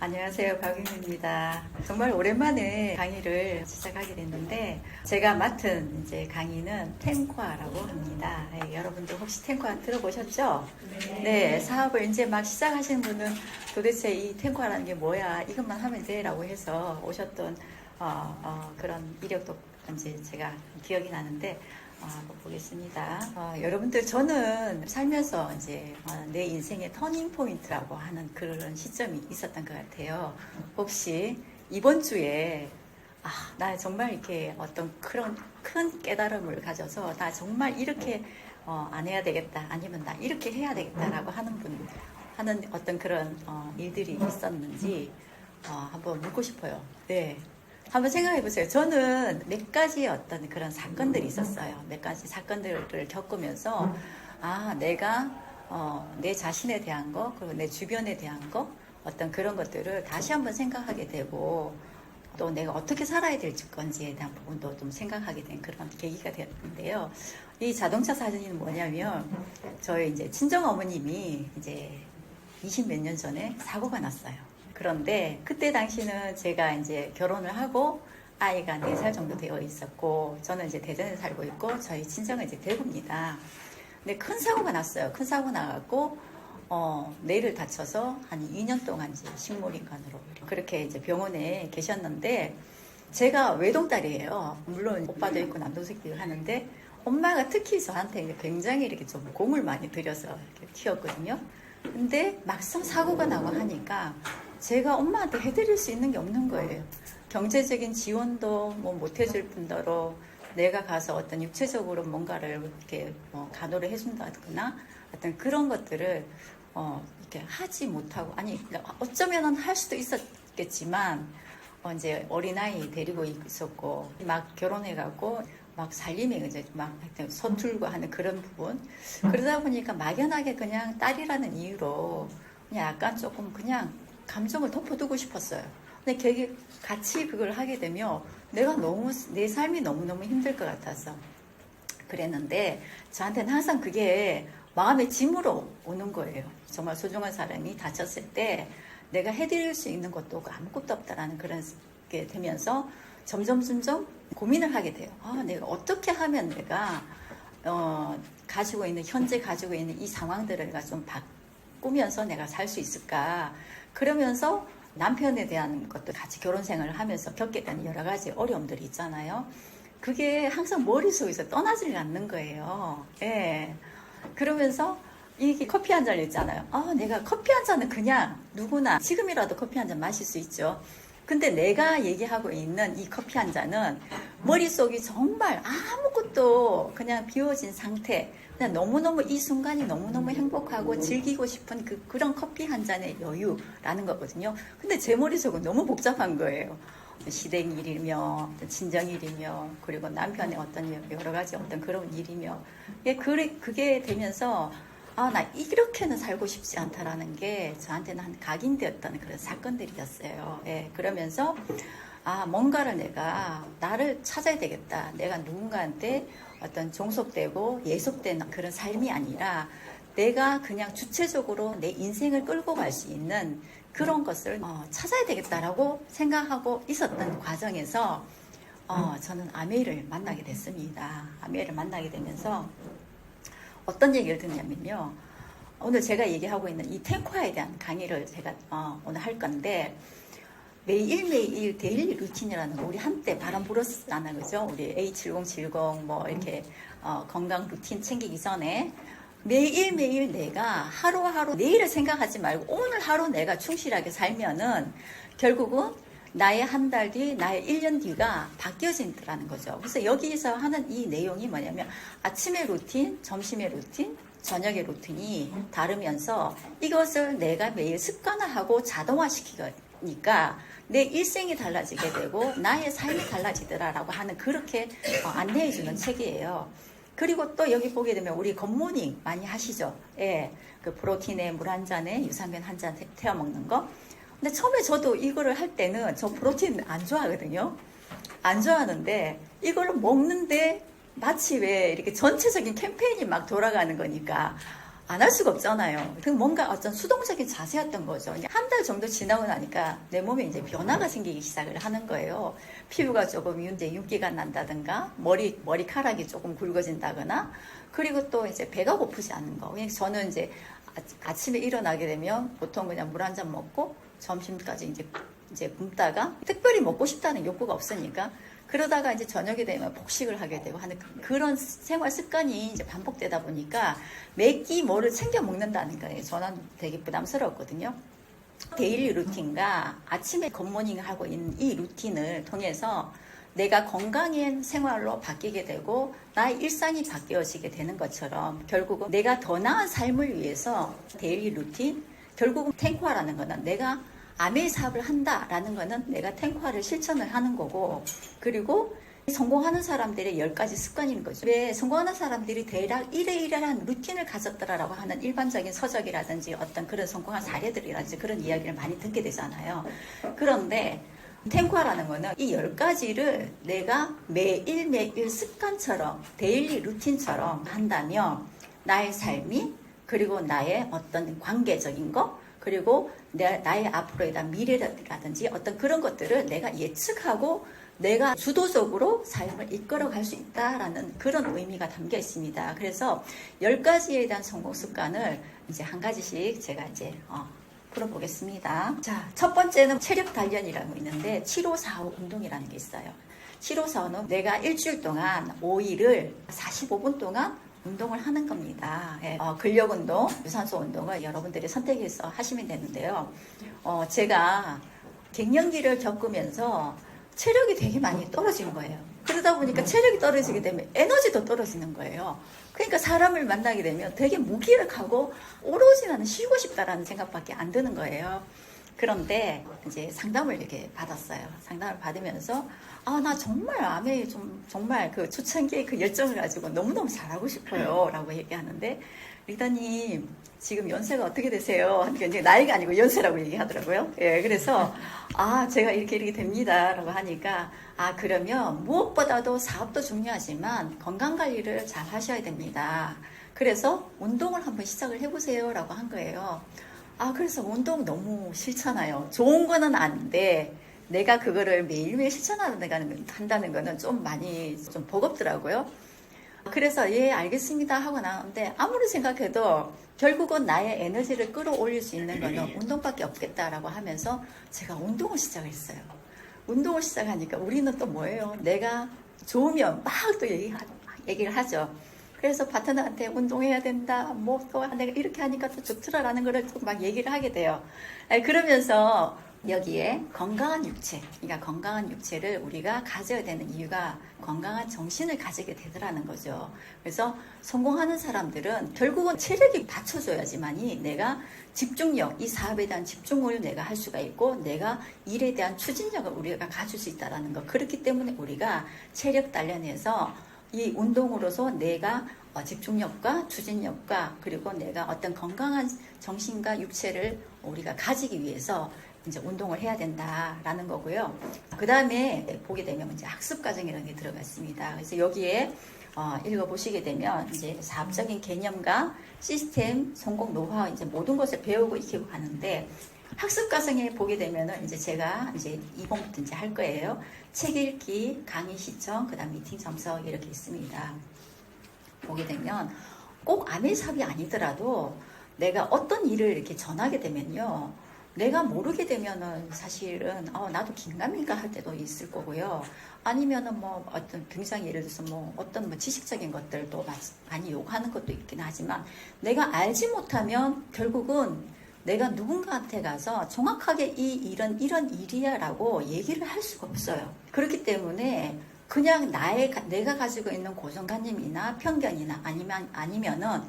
안녕하세요. 박윤입니다. 정말 오랜만에 강의를 시작하게 됐는데 제가 맡은 이제 강의는 텐과라고 합니다. 여러분들 혹시 텐과 들어보셨죠? 네, 사업을 이제 막 시작하시는 분은 도대체 이 텐과라는 게 뭐야? 이것만 하면 돼라고 해서 오셨던 그런 이력도 이제 제가 기억이 나는데 한번 보겠습니다. 여러분들 저는 살면서 이제 내 인생의 터닝 포인트라고 하는 그런 시점이 있었던 것 같아요. 혹시 이번 주에 나 정말 이렇게 어떤 그런 큰 깨달음을 가져서 나 정말 이렇게 안 해야 되겠다, 아니면 나 이렇게 해야 되겠다라고 하는 어떤 그런 일들이 있었는지 한번 묻고 싶어요. 네. 한번 생각해 보세요. 저는 몇 가지 어떤 그런 사건들이 있었어요. 몇 가지 사건들을 겪으면서, 내가, 내 자신에 대한 거, 그리고 내 주변에 대한 거, 어떤 그런 것들을 다시 한번 생각하게 되고, 또 내가 어떻게 살아야 될 건지에 대한 부분도 좀 생각하게 된 그런 계기가 되었는데요. 이 자동차 사진은 뭐냐면, 저희 이제 친정 어머님이 이제 20 몇 년 전에 사고가 났어요. 그런데 그때 당시는 제가 이제 결혼을 하고 아이가 4살 정도 되어 있었고, 저는 이제 대전에 살고 있고 저희 친정은 이제 대구입니다. 근데 큰 사고가 났어요. 큰 사고 나갖고 뇌를 다쳐서 한 2년 동안 이제 식물인간으로 그렇게 이제 병원에 계셨는데, 제가 외동딸이에요. 물론 오빠도 있고 남동생도 하는데 엄마가 특히 저한테 굉장히 이렇게 좀 공을 많이 들여서 이렇게 키웠거든요. 근데 막상 사고가 나고 하니까 제가 엄마한테 해드릴 수 있는 게 없는 거예요. 경제적인 지원도 못 해줄 뿐더러 내가 가서 어떤 육체적으로 뭔가를 이렇게 간호를 해준다거나 어떤 그런 것들을 이렇게 하지 못하고, 그러니까 어쩌면은 할 수도 있었겠지만 이제 어린아이 데리고 있었고 막 결혼해갖고 막 살림에 이제 막 서툴고 하는 그런 부분, 그러다 보니까 막연하게 그냥 딸이라는 이유로 그냥 약간 조금 그냥 감정을 덮어두고 싶었어요. 근데 같이 그걸 하게 되면 내 삶이 너무너무 힘들 것 같아서 그랬는데, 저한테는 항상 그게 마음의 짐으로 오는 거예요. 정말 소중한 사람이 다쳤을 때 내가 해드릴 수 있는 것도 아무것도 없다라는 그런 게 되면서 점점 고민을 하게 돼요. 내가 어떻게 하면 내가 현재 가지고 있는 이 상황들을 내가 좀 바꾸면서 내가 살 수 있을까? 그러면서 남편에 대한 것도 같이 결혼 생활을 하면서 겪게 되는 여러 가지 어려움들이 있잖아요. 그게 항상 머릿속에서 떠나질 않는 거예요. 예. 그러면서 이게 커피 한 잔 있잖아요. 내가 커피 한 잔은 그냥 누구나 지금이라도 커피 한 잔 마실 수 있죠. 근데 내가 얘기하고 있는 이 커피 한 잔은 머릿속이 정말 아무것도 그냥 비워진 상태, 그냥 너무너무 이 순간이 너무너무 행복하고 즐기고 싶은 그런 커피 한 잔의 여유라는 거거든요. 근데 제 머릿속은 너무 복잡한 거예요. 시댁 일이며, 친정 일이며, 그리고 남편의 어떤 여러 가지 어떤 그런 일이며, 그게 되면서 나 이렇게는 살고 싶지 않다라는 게 저한테는 한 각인되었던 그런 사건들이었어요. 예, 그러면서 뭔가를 나를 찾아야 되겠다. 내가 누군가한테 어떤 종속되고 예속된 그런 삶이 아니라 내가 그냥 주체적으로 내 인생을 끌고 갈 수 있는 그런 것을 찾아야 되겠다라고 생각하고 있었던 과정에서 저는 아메이를 만나게 됐습니다. 아메이를 만나게 되면서 어떤 얘기를 듣냐면요. 오늘 제가 얘기하고 있는 이 텐과에 대한 강의를 제가 오늘 할 건데, 매일매일 데일리 루틴이라는 거 우리 한때 바람 불었잖아요. 그죠? 우리 A7070 이렇게 건강 루틴 챙기기 전에 매일매일 내가 하루하루 내일을 생각하지 말고 오늘 하루 내가 충실하게 살면은 결국은 나의 한 달 뒤, 나의 1년 뒤가 바뀌어진다는 거죠. 그래서 여기서 하는 이 내용이 뭐냐면 아침의 루틴, 점심의 루틴, 저녁의 루틴이 다르면서 이것을 내가 매일 습관화하고 자동화시키니까 내 일생이 달라지게 되고 나의 삶이 달라지더라라고 하는 그렇게 안내해주는 책이에요. 그리고 또 여기 보게 되면 우리 굿모닝 많이 하시죠. 예, 그 프로틴에 물 한 잔에 유산균 한 잔 태워 먹는 거. 근데 처음에 저도 이거를 할 때는 저 프로틴 안 좋아하거든요. 안 좋아하는데 이거를 먹는데 마치 왜 이렇게 전체적인 캠페인이 막 돌아가는 거니까 안 할 수가 없잖아요. 그 뭔가 어떤 수동적인 자세였던 거죠. 한 달 정도 지나고 나니까 내 몸에 이제 변화가 생기기 시작을 하는 거예요. 피부가 조금 이제 윤기가 난다든가, 머리카락이 조금 굵어진다거나, 그리고 또 이제 배가 고프지 않는 거. 저는 이제 아침에 일어나게 되면 보통 그냥 물 한 잔 먹고 점심까지 이제 굶다가 특별히 먹고 싶다는 욕구가 없으니까 그러다가 이제 저녁이 되면 복식을 하게 되고 하는 그런 생활 습관이 이제 반복되다 보니까 매끼 뭐를 챙겨 먹는다는 거예요. 저는 되게 부담스러웠거든요. 데일리 루틴과 아침에 굿모닝을 하고 있는 이 루틴을 통해서 내가 건강한 생활로 바뀌게 되고 나의 일상이 바뀌어지게 되는 것처럼 결국은 내가 더 나은 삶을 위해서 데일리 루틴, 결국은 탱화라는 거는 내가 아메 사업을 한다라는 거는 내가 탱화를 실천을 하는 거고, 그리고 성공하는 사람들의 10가지 습관인 거죠. 왜 성공하는 사람들이 대략 이러이러한 루틴을 가졌더라라고 하는 일반적인 서적이라든지 어떤 그런 성공한 사례들이라든지 그런 이야기를 많이 듣게 되잖아요. 그런데 탱화라는 거는 이 10가지를 내가 매일매일 습관처럼 데일리 루틴처럼 한다면 나의 삶이, 그리고 나의 어떤 관계적인 거, 그리고 나의 앞으로의 미래라든지 어떤 그런 것들을 내가 예측하고 내가 주도적으로 삶을 이끌어갈 수 있다라는 그런 의미가 담겨 있습니다. 그래서 10가지에 대한 성공 습관을 이제 한 가지씩 제가 이제 풀어보겠습니다. 자, 첫 번째는 체력 단련이라고 있는데 7545 운동이라는 게 있어요. 7545는 내가 일주일 동안 5일을 45분 동안 운동을 하는 겁니다. 근력 운동, 유산소 운동을 여러분들이 선택해서 하시면 되는데요. 제가 갱년기를 겪으면서 체력이 되게 많이 떨어진 거예요. 그러다 보니까 체력이 떨어지게 되면 에너지도 떨어지는 거예요. 그러니까 사람을 만나게 되면 되게 무기력하고 오로지 나는 쉬고 싶다라는 생각밖에 안 드는 거예요. 그런데 이제 상담을 이렇게 받았어요. 상담을 받으면서 나 정말 암에 정말 그 초창기에 그 열정을 가지고 너무너무 잘하고 싶어요 라고 얘기하는데, 리더님 지금 연세가 어떻게 되세요? 하니까 이제 나이가 아니고 연세라고 얘기하더라고요. 예, 그래서 제가 이렇게 됩니다 라고 하니까 그러면 무엇보다도 사업도 중요하지만 건강관리를 잘 하셔야 됩니다. 그래서 운동을 한번 시작을 해보세요 라고 한 거예요. 그래서 운동 너무 싫잖아요. 좋은 거는 아닌데 내가 그거를 매일매일 실천한다는 거는 좀 많이 좀 버겁더라고요. 그래서 예 알겠습니다 하고 나왔는데 아무리 생각해도 결국은 나의 에너지를 끌어올릴 수 있는 거는 운동밖에 없겠다라고 하면서 제가 운동을 시작했어요. 운동을 시작하니까 우리는 또 뭐예요? 내가 좋으면 막 또 얘기를 하죠. 그래서 파트너한테 운동해야 된다, 뭐 또 내가 이렇게 하니까 또 좋더라라는 거를 또 막 얘기를 하게 돼요. 그러면서 여기에 건강한 육체, 그러니까 건강한 육체를 우리가 가져야 되는 이유가 건강한 정신을 가지게 되더라는 거죠. 그래서 성공하는 사람들은 결국은 체력이 받쳐줘야지만이 내가 집중력, 이 사업에 대한 집중을 내가 할 수가 있고 내가 일에 대한 추진력을 우리가 가질 수 있다는 거. 그렇기 때문에 우리가 체력 단련해서 이 운동으로서 내가 집중력과 추진력과 그리고 내가 어떤 건강한 정신과 육체를 우리가 가지기 위해서 이제 운동을 해야 된다라는 거고요. 그 다음에 보게 되면 이제 학습 과정이라는 게 들어가 있습니다. 그래서 여기에 읽어보시게 되면 이제 사업적인 개념과 시스템, 성공 노하우 이제 모든 것을 배우고 익히고 가는데, 학습 과정에 보게 되면은 이제 제가 이제 2번부터 이제 할 거예요. 책 읽기, 강의 시청, 그 다음 미팅 참석 이렇게 있습니다. 보게 되면 꼭 아메 사업이 아니더라도 내가 어떤 일을 이렇게 전하게 되면요. 내가 모르게 되면은 사실은 나도 긴가민가 할 때도 있을 거고요. 아니면은 뭐 어떤 굉장히 예를 들어서 뭐 어떤 뭐 지식적인 것들도 많이 요구하는 것도 있긴 하지만 내가 알지 못하면 결국은 내가 누군가한테 가서 정확하게 이 일은 이런 일이야 라고 얘기를 할 수가 없어요. 그렇기 때문에 그냥 내가 가지고 있는 고정관념이나 편견이나 아니면은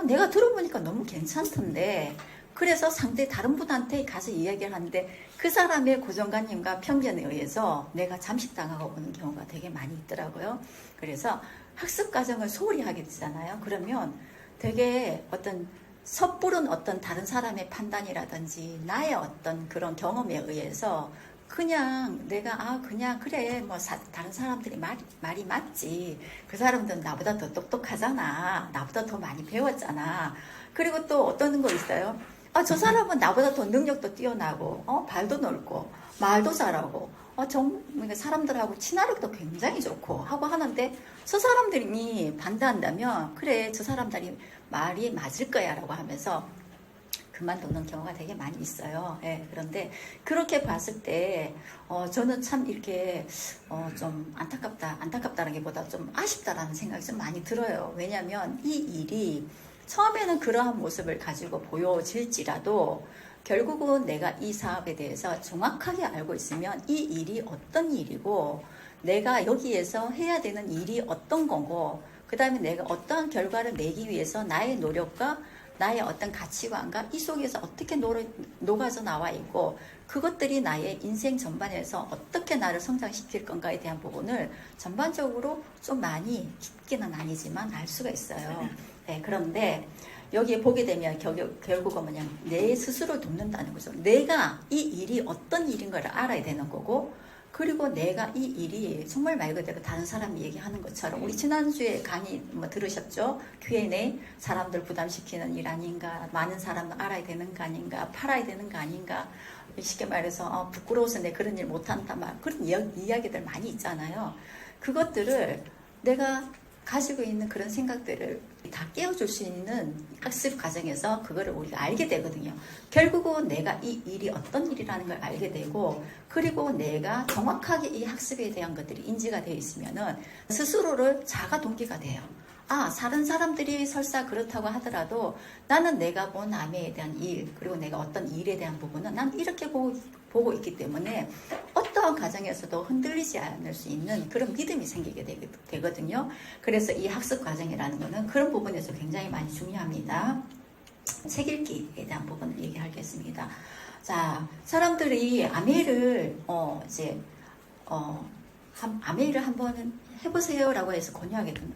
내가 들어보니까 너무 괜찮던데, 그래서 다른 분한테 가서 이야기를 하는데 그 사람의 고정관념과 편견에 의해서 내가 잠식당하고 오는 경우가 되게 많이 있더라고요. 그래서 학습 과정을 소홀히 하게 되잖아요. 그러면 되게 어떤 섣부른 어떤 다른 사람의 판단이라든지 나의 어떤 그런 경험에 의해서 그냥 내가 그냥 그래 뭐 다른 사람들이 말이 맞지. 그 사람들은 나보다 더 똑똑하잖아. 나보다 더 많이 배웠잖아. 그리고 또 어떤 거 있어요? 저 사람은 나보다 더 능력도 뛰어나고 발도 넓고 말도 잘하고 그러니까 사람들하고 친화력도 굉장히 좋고 하고 하는데 저 사람들이 반대한다면 그래 저 사람들이 말이 맞을 거야 라고 하면서 그만두는 경우가 되게 많이 있어요. 예, 그런데 그렇게 봤을 때 저는 참 이렇게 좀 안타깝다는 게 보다 좀 아쉽다라는 생각이 좀 많이 들어요. 왜냐하면 이 일이 처음에는 그러한 모습을 가지고 보여질지라도 결국은 내가 이 사업에 대해서 정확하게 알고 있으면 이 일이 어떤 일이고 내가 여기에서 해야 되는 일이 어떤 거고 그 다음에 내가 어떠한 결과를 내기 위해서 나의 노력과 나의 어떤 가치관과 이 속에서 어떻게 녹아져 나와 있고 그것들이 나의 인생 전반에서 어떻게 나를 성장시킬 건가에 대한 부분을 전반적으로 좀 많이 깊게는 아니지만 알 수가 있어요. 네, 그런데 여기에 보게 되면 결국은 뭐냐 내 스스로를 돕는다는 거죠. 내가 이 일이 어떤 일인 걸 알아야 되는 거고 그리고 내가 이 일이 정말 말 그대로 다른 사람이 얘기하는 것처럼 우리 지난주에 강의 뭐 들으셨죠? Q&A 사람들 부담시키는 일 아닌가 많은 사람을 알아야 되는 거 아닌가 팔아야 되는 거 아닌가 쉽게 말해서 부끄러워서 내 그런 일 못한다 막 그런 이야기들 많이 있잖아요. 그것들을 내가 가지고 있는 그런 생각들을 다 깨워줄 수 있는 학습 과정에서 그거를 우리가 알게 되거든요. 결국은 내가 이 일이 어떤 일이라는 걸 알게 되고 그리고 내가 정확하게 이 학습에 대한 것들이 인지가 되어 있으면은 스스로를 자가 동기가 돼요. 다른 사람들이 설사 그렇다고 하더라도 나는 내가 본 아메에 대한 일 그리고 내가 어떤 일에 대한 부분은 난 이렇게 보고 있기 때문에 어떠한 과정에서도 흔들리지 않을 수 있는 그런 믿음이 생기게 되거든요. 그래서 이 학습 과정이라는 거는 그런 부분에서 굉장히 많이 중요합니다. 책 읽기에 대한 부분을 얘기하겠습니다. 자, 사람들이 아메를 아메이를 한번 해보세요 라고 해서 권유하게 되면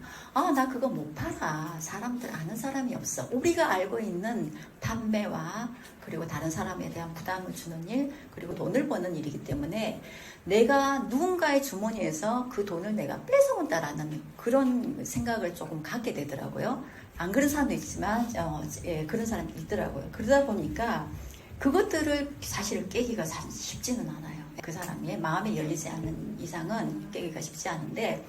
나 그거 못 팔아. 사람들 아는 사람이 없어. 우리가 알고 있는 판매와 그리고 다른 사람에 대한 부담을 주는 일 그리고 돈을 버는 일이기 때문에 내가 누군가의 주머니에서 그 돈을 내가 뺏어온다라는 그런 생각을 조금 갖게 되더라고요. 안 그런 사람도 있지만 그런 사람이 있더라고요. 그러다 보니까 그것들을 사실 깨기가 쉽지는 않아요. 그 사람의 마음에 열리지 않는 이상은 깨기가 쉽지 않은데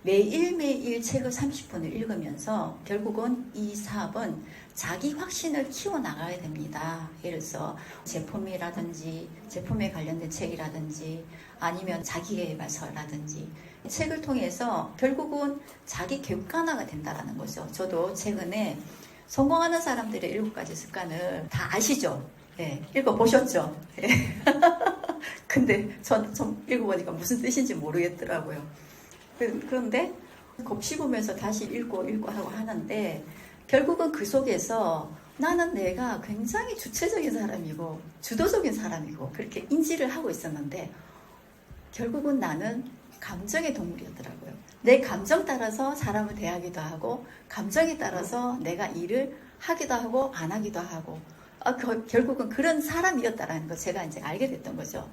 매일매일 책을 30분을 읽으면서 결국은 이 사업은 자기 확신을 키워나가야 됩니다. 예를 들어서 제품이라든지 제품에 관련된 책이라든지 아니면 자기개발서라든지 책을 통해서 결국은 자기 객관화가 된다는 거죠. 저도 최근에 성공하는 사람들의 7가지 습관을 다 아시죠? 네, 읽어보셨죠? 네. 근데 전 좀 읽어보니까 무슨 뜻인지 모르겠더라고요. 그런데 곱씹으면서 다시 읽고 하고 하는데 결국은 그 속에서 나는 내가 굉장히 주체적인 사람이고 주도적인 사람이고 그렇게 인지를 하고 있었는데 결국은 나는 감정의 동물이었더라고요. 내 감정 따라서 사람을 대하기도 하고 감정에 따라서 내가 일을 하기도 하고 안 하기도 하고 결국은 그런 사람이었다라는 걸 제가 이제 알게 됐던 거죠.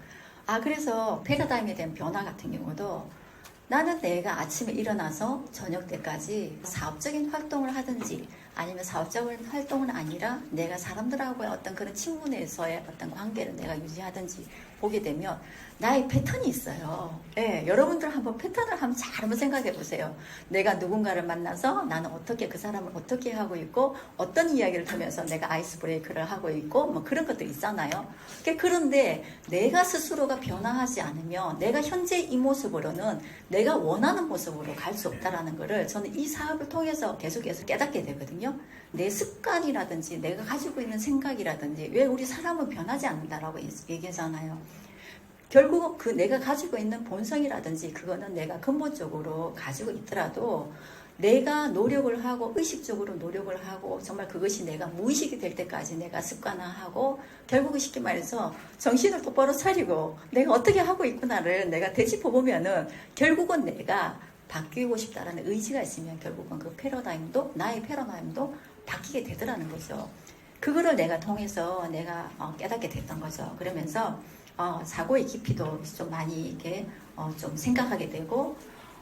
그래서 패러다임에 대한 변화 같은 경우도 나는 내가 아침에 일어나서 저녁 때까지 사업적인 활동을 하든지 아니면 사업적인 활동은 아니라 내가 사람들하고의 어떤 그런 친분에서의 어떤 관계를 내가 유지하든지 보게 되면 나의 패턴이 있어요. 네, 여러분들 한번 패턴을 한번 생각해 보세요. 내가 누군가를 만나서 나는 어떻게 그 사람을 어떻게 하고 있고 어떤 이야기를 통해서 내가 아이스 브레이크를 하고 있고 뭐 그런 것들 있잖아요. 그런데 내가 스스로가 변화하지 않으면 내가 현재 이 모습으로는 내가 원하는 모습으로 갈 수 없다라는 거를 저는 이 사업을 통해서 계속해서 깨닫게 되거든요. 내 습관이라든지 내가 가지고 있는 생각이라든지 왜 우리 사람은 변하지 않는다라고 얘기하잖아요. 결국 그 내가 가지고 있는 본성이라든지 그거는 내가 근본적으로 가지고 있더라도 내가 노력을 하고 의식적으로 노력을 하고 정말 그것이 내가 무의식이 될 때까지 내가 습관화하고 결국은 쉽게 말해서 정신을 똑바로 차리고 내가 어떻게 하고 있구나를 내가 되짚어보면은 결국은 내가 바뀌고 싶다라는 의지가 있으면 결국은 그 패러다임도 나의 패러다임도 바뀌게 되더라는 거죠. 그거를 내가 통해서 내가 깨닫게 됐던 거죠. 그러면서 사고의 깊이도 좀 많이 이렇게 좀 생각하게 되고,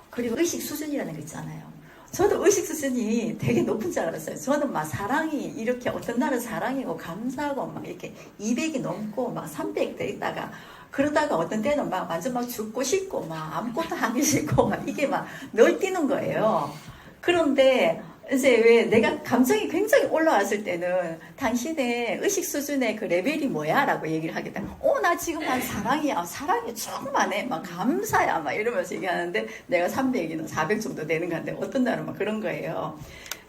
그리고 의식 수준이라는 거 있잖아요. 저도 의식 수준이 되게 높은 줄 알았어요. 저는 막 사랑이 이렇게 어떤 날은 사랑이고 감사하고 막 이렇게 200이 넘고 막 300 되다가, 그러다가 어떤 때는 막 완전 막 죽고 싶고 막 아무것도 하기 싫고 막 이게 막 널뛰는 거예요. 그런데 이제 왜 내가 감정이 굉장히 올라왔을 때는 당신의 의식 수준의 그 레벨이 뭐야? 라고 얘기를 하게 되면, 나 지금 난 사랑이야. 사랑이 충만해. 막 감사야. 막 이러면서 얘기하는데 내가 300이나 400 정도 되는 건데 어떤 날은 막 그런 거예요.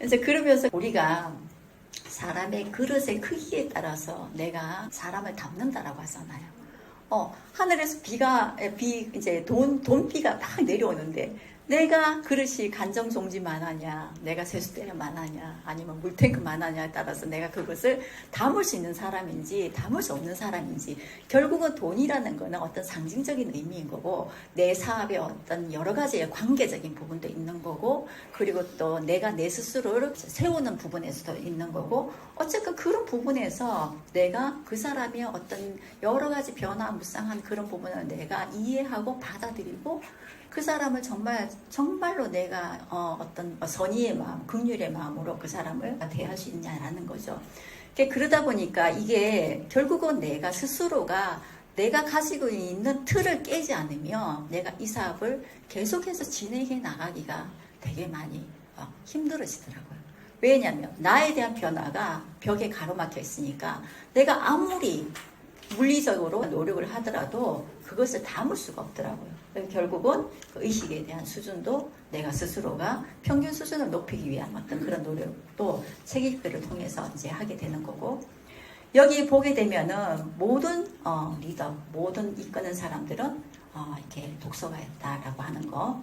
이제 그러면서 우리가 사람의 그릇의 크기에 따라서 내가 사람을 담는다라고 하잖아요. 하늘에서 이제 돈비가 막 내려오는데, 내가 그릇이 간정종지만 하냐, 내가 세숫대야만 하냐, 아니면 물탱크만 하냐에 따라서 내가 그것을 담을 수 있는 사람인지, 담을 수 없는 사람인지, 결국은 돈이라는 거는 어떤 상징적인 의미인 거고, 내 사업의 어떤 여러 가지의 관계적인 부분도 있는 거고, 그리고 또 내가 내 스스로를 세우는 부분에서도 있는 거고, 어쨌든 그런 부분에서 내가 그 사람의 어떤 여러 가지 변화무쌍한 그런 부분을 내가 이해하고 받아들이고, 그 사람을 정말로 내가 어떤 선의의 마음, 긍휼의 마음으로 그 사람을 대할 수 있냐라는 거죠. 그러다 보니까 이게 결국은 내가 스스로가 내가 가지고 있는 틀을 깨지 않으면 내가 이 사업을 계속해서 진행해 나가기가 되게 많이 힘들어지더라고요. 왜냐하면 나에 대한 변화가 벽에 가로막혀 있으니까 내가 아무리 물리적으로 노력을 하더라도 그것을 담을 수가 없더라고요. 결국은 그 의식에 대한 수준도 내가 스스로가 평균 수준을 높이기 위한 어떤 그런 노력도 책 읽기를 통해서 이제 하게 되는 거고, 여기 보게 되면은 모든 리더, 모든 이끄는 사람들은 이렇게 독서가 있다라고 하는 거.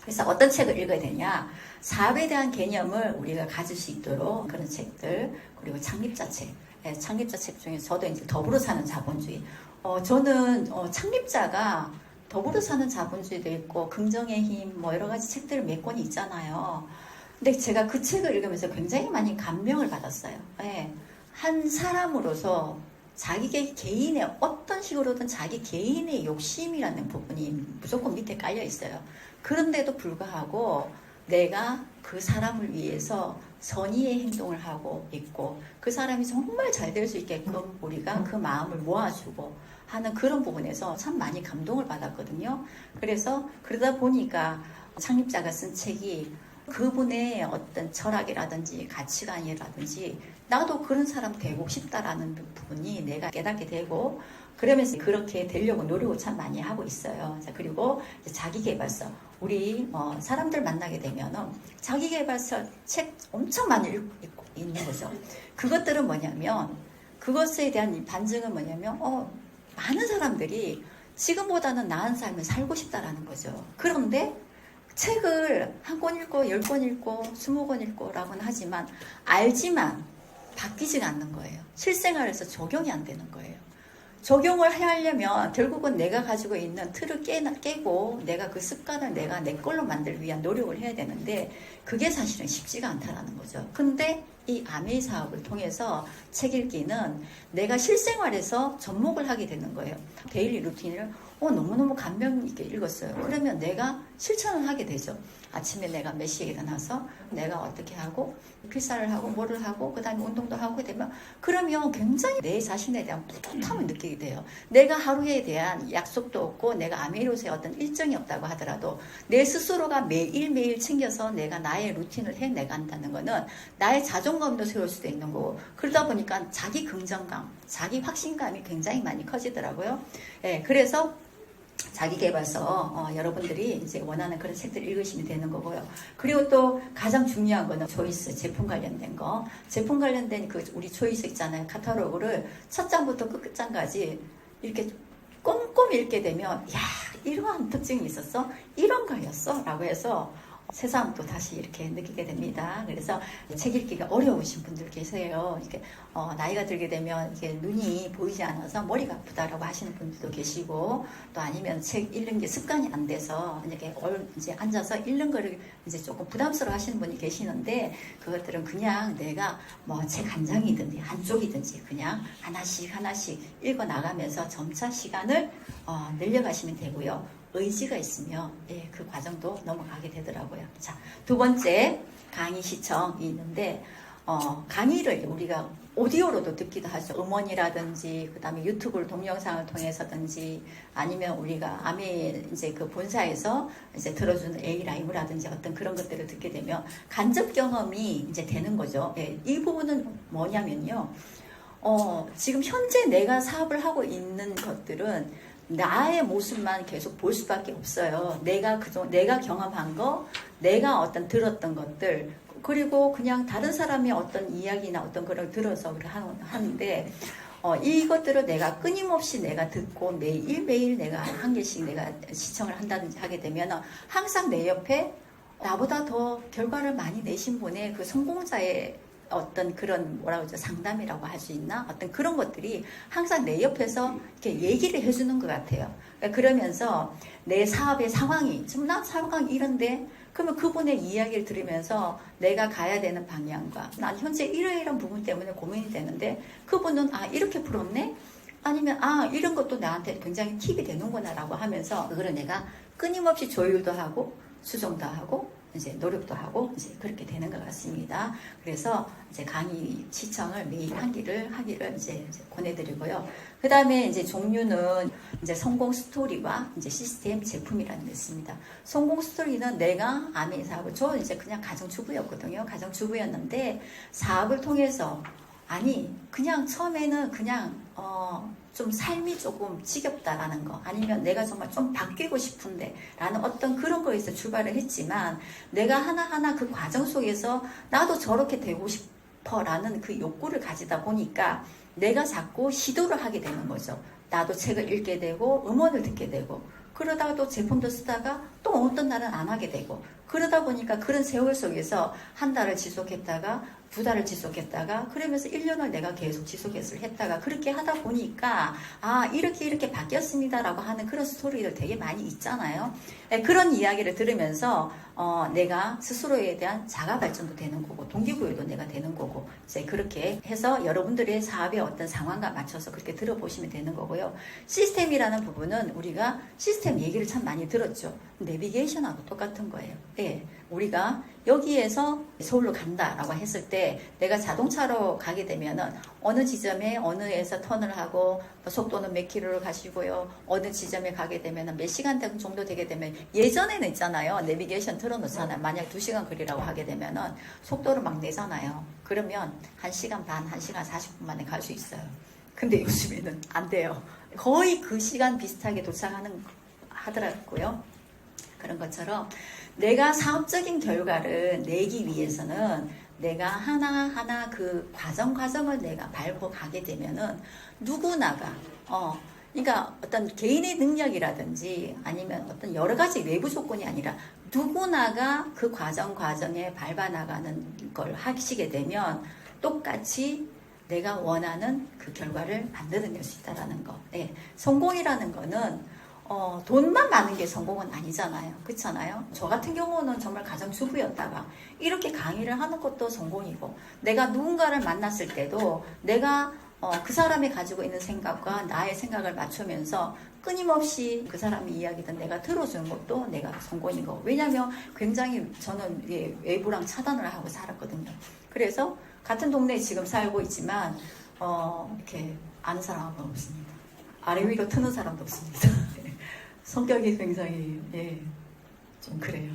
그래서 어떤 책을 읽어야 되냐? 사업에 대한 개념을 우리가 가질 수 있도록 그런 책들, 그리고 창립자 책. 창립자 책 중에 저도 이제 더불어 사는 자본주의. 저는 창립자가 더불어 사는 자본주의도 있고 긍정의 힘 뭐 여러 가지 책들을 몇 권이 있잖아요. 근데 제가 그 책을 읽으면서 굉장히 많이 감명을 받았어요. 한 사람으로서 자기 개인의 어떤 식으로든 자기 개인의 욕심이라는 부분이 무조건 밑에 깔려 있어요. 그런데도 불구하고 내가 그 사람을 위해서 선의의 행동을 하고 있고, 그 사람이 정말 잘 될 수 있게끔 우리가 그 마음을 모아주고 하는 그런 부분에서 참 많이 감동을 받았거든요. 그래서 그러다 보니까 창립자가 쓴 책이 그분의 어떤 철학이라든지 가치관이라든지 나도 그런 사람 되고 싶다라는 부분이 내가 깨닫게 되고, 그러면서 그렇게 되려고 노력을 참 많이 하고 있어요. 자, 그리고 자기계발서. 우리 사람들 만나게 되면은 자기계발서 책 엄청 많이 읽고 있는 거죠. 그것들은 뭐냐면, 그것에 대한 반증은 뭐냐면 많은 사람들이 지금보다는 나은 삶을 살고 싶다라는 거죠. 그런데 책을 한 권 읽고 10권 읽고 20권 읽고라고는 하지만 알지만 바뀌지가 않는 거예요. 실생활에서 적용이 안 되는 거예요. 적용을 하려면 결국은 내가 가지고 있는 틀을 깨고 내가 그 습관을 내가 내 걸로 만들기 위한 노력을 해야 되는데 그게 사실은 쉽지가 않다라는 거죠. 근데 이 아메이 사업을 통해서 책 읽기는 내가 실생활에서 접목을 하게 되는 거예요. 데일리 루틴을 너무너무 감명 있게 읽었어요. 그러면 내가 실천을 하게 되죠. 아침에 내가 몇 시에 일어나서 내가 어떻게 하고 필사를 하고 뭐를 하고 그 다음에 운동도 하고 되면 그러면 굉장히 내 자신에 대한 뿌듯함을 느끼게 돼요. 내가 하루에 대한 약속도 없고 내가 아메이로서의 어떤 일정이 없다고 하더라도 내 스스로가 매일매일 챙겨서 내가 나의 루틴을 해내간다는 거는 나의 자존감도 세울 수도 있는 거고, 그러다 보니까 자기 긍정감, 자기 확신감이 굉장히 많이 커지더라고요. 그래서 자기계발서 여러분들이 이제 원하는 그런 책들 읽으시면 되는 거고요. 그리고 또 가장 중요한 거는 초이스, 제품 관련된 거. 제품 관련된 그 우리 초이스 있잖아요. 카탈로그를 첫 장부터 끝장까지 이렇게 꼼꼼히 읽게 되면, 야, 이러한 특징이 있었어? 이런 거였어? 라고 해서 새삼 또 다시 이렇게 느끼게 됩니다. 그래서 책 읽기가 어려우신 분들 계세요. 이렇게 나이가 들게 되면 이게 눈이 보이지 않아서 머리가 아프다라고 하시는 분들도 계시고, 또 아니면 책 읽는 게 습관이 안 돼서 이렇게 이제 앉아서 읽는 거를 이제 조금 부담스러워 하시는 분이 계시는데, 그것들은 그냥 내가 뭐 책 한 장이든지 한쪽이든지 그냥 하나씩 읽어 나가면서 점차 시간을 늘려가시면 되고요. 의지가 있으면 그 과정도 넘어가게 되더라고요. 자, 두 번째 강의 시청이 있는데, 강의를 우리가 오디오로도 듣기도 하죠. 음원이라든지 그다음에 유튜브 동영상을 통해서든지, 아니면 우리가 아메 이제 그 본사에서 이제 들어주는 A 라이브라든지 어떤 그런 것들을 듣게 되면 간접 경험이 이제 되는 거죠. 이 부분은 뭐냐면요. 지금 현재 내가 사업을 하고 있는 것들은 나의 모습만 계속 볼 수밖에 없어요. 내가 경험한 거, 내가 어떤 들었던 것들, 그리고 그냥 다른 사람의 어떤 이야기나 어떤 걸 들어서 하는데, 이것들을 내가 끊임없이 내가 듣고 매일매일 내가 한 개씩 내가 시청을 한다든지 하게 되면 항상 내 옆에 나보다 더 결과를 많이 내신 분의 그 성공자의 어떤 그런 뭐라고 하죠, 상담이라고 할 수 있나, 어떤 그런 것들이 항상 내 옆에서 이렇게 얘기를 해주는 것 같아요. 그러면서 내 사업의 상황이 지금 난 상황이 이런데, 그러면 그분의 이야기를 들으면서 내가 가야 되는 방향과 난 현재 이러이러한 부분 때문에 고민이 되는데, 그분은 이렇게 풀었네, 아니면 이런 것도 나한테 굉장히 팁이 되는구나 라고 하면서, 그걸 내가 끊임없이 조율도 하고 수정도 하고 이제 노력도 하고 이제 그렇게 되는 것 같습니다. 그래서 이제 강의 시청을 매일 하기를 이제 권해드리고요. 그 다음에 이제 종류는 이제 성공 스토리와 이제 시스템 제품이라는 게 있습니다. 성공 스토리는 내가 아메 사업을, 저는 이제 그냥 가정주부였거든요. 가정주부였는데 사업을 통해서 그냥 처음에는 그냥 좀 삶이 조금 지겹다라는 거, 아니면 내가 정말 좀 바뀌고 싶은데 라는 어떤 그런 거에서 출발을 했지만, 내가 하나하나 그 과정 속에서 나도 저렇게 되고 싶어 라는 그 욕구를 가지다 보니까 내가 자꾸 시도를 하게 되는 거죠. 나도 책을 읽게 되고 음원을 듣게 되고, 그러다가 또 제품도 쓰다가 또 어떤 날은 안 하게 되고, 그러다 보니까 그런 세월 속에서 한 달을 지속했다가 두 달을 지속했다가, 그러면서 1년을 내가 계속 했다가, 그렇게 하다 보니까 이렇게 바뀌었습니다라고 하는 그런 스토리들 되게 많이 있잖아요. 그런 이야기를 들으면서 내가 스스로에 대한 자가 발전도 되는 거고, 동기부여도 내가 되는 거고, 이제 그렇게 해서 여러분들의 사업의 어떤 상황과 맞춰서 그렇게 들어보시면 되는 거고요. 시스템이라는 부분은 우리가 시스템 얘기를 참 많이 들었죠. 내비게이션하고 똑같은 거예요. 우리가 여기에서 서울로 간다라고 했을 때, 내가 자동차로 가게 되면은 어느 지점에 어느에서 턴을 하고 속도는 몇 킬로를 가시고요, 어느 지점에 가게 되면은 몇 시간 정도 되게 되면, 예전에는 있잖아요, 내비게이션 틀어놓잖아요. 만약 2시간 거리라고 하게 되면은 속도를 막 내잖아요. 그러면 1시간 반, 1시간 40분 만에 갈 수 있어요. 근데 요즘에는 안 돼요. 거의 그 시간 비슷하게 하더라고요. 그런 것처럼 내가 사업적인 결과를 내기 위해서는 내가 하나하나 그 과정을 내가 밟고 가게 되면은 누구나가, 그러니까 어떤 개인의 능력이라든지 아니면 어떤 여러 가지 외부 조건이 아니라 누구나가 그 과정에 밟아나가는 걸 하시게 되면 똑같이 내가 원하는 그 결과를 만들어낼 수 있다는 거. 성공이라는 거는 돈만 많은 게 성공은 아니잖아요. 그렇잖아요. 저 같은 경우는 정말 가정주부였다가 이렇게 강의를 하는 것도 성공이고, 내가 누군가를 만났을 때도 내가 그 사람이 가지고 있는 생각과 나의 생각을 맞추면서 끊임없이 그 사람의 이야기든 내가 들어주는 것도 내가 성공이고, 왜냐하면 굉장히 저는 외부랑 차단을 하고 살았거든요. 그래서 같은 동네에 지금 살고 있지만 이렇게 아는 사람은 없습니다. 아래 위로 트는 사람도 없습니다. 성격이 굉장히 좀 그래요.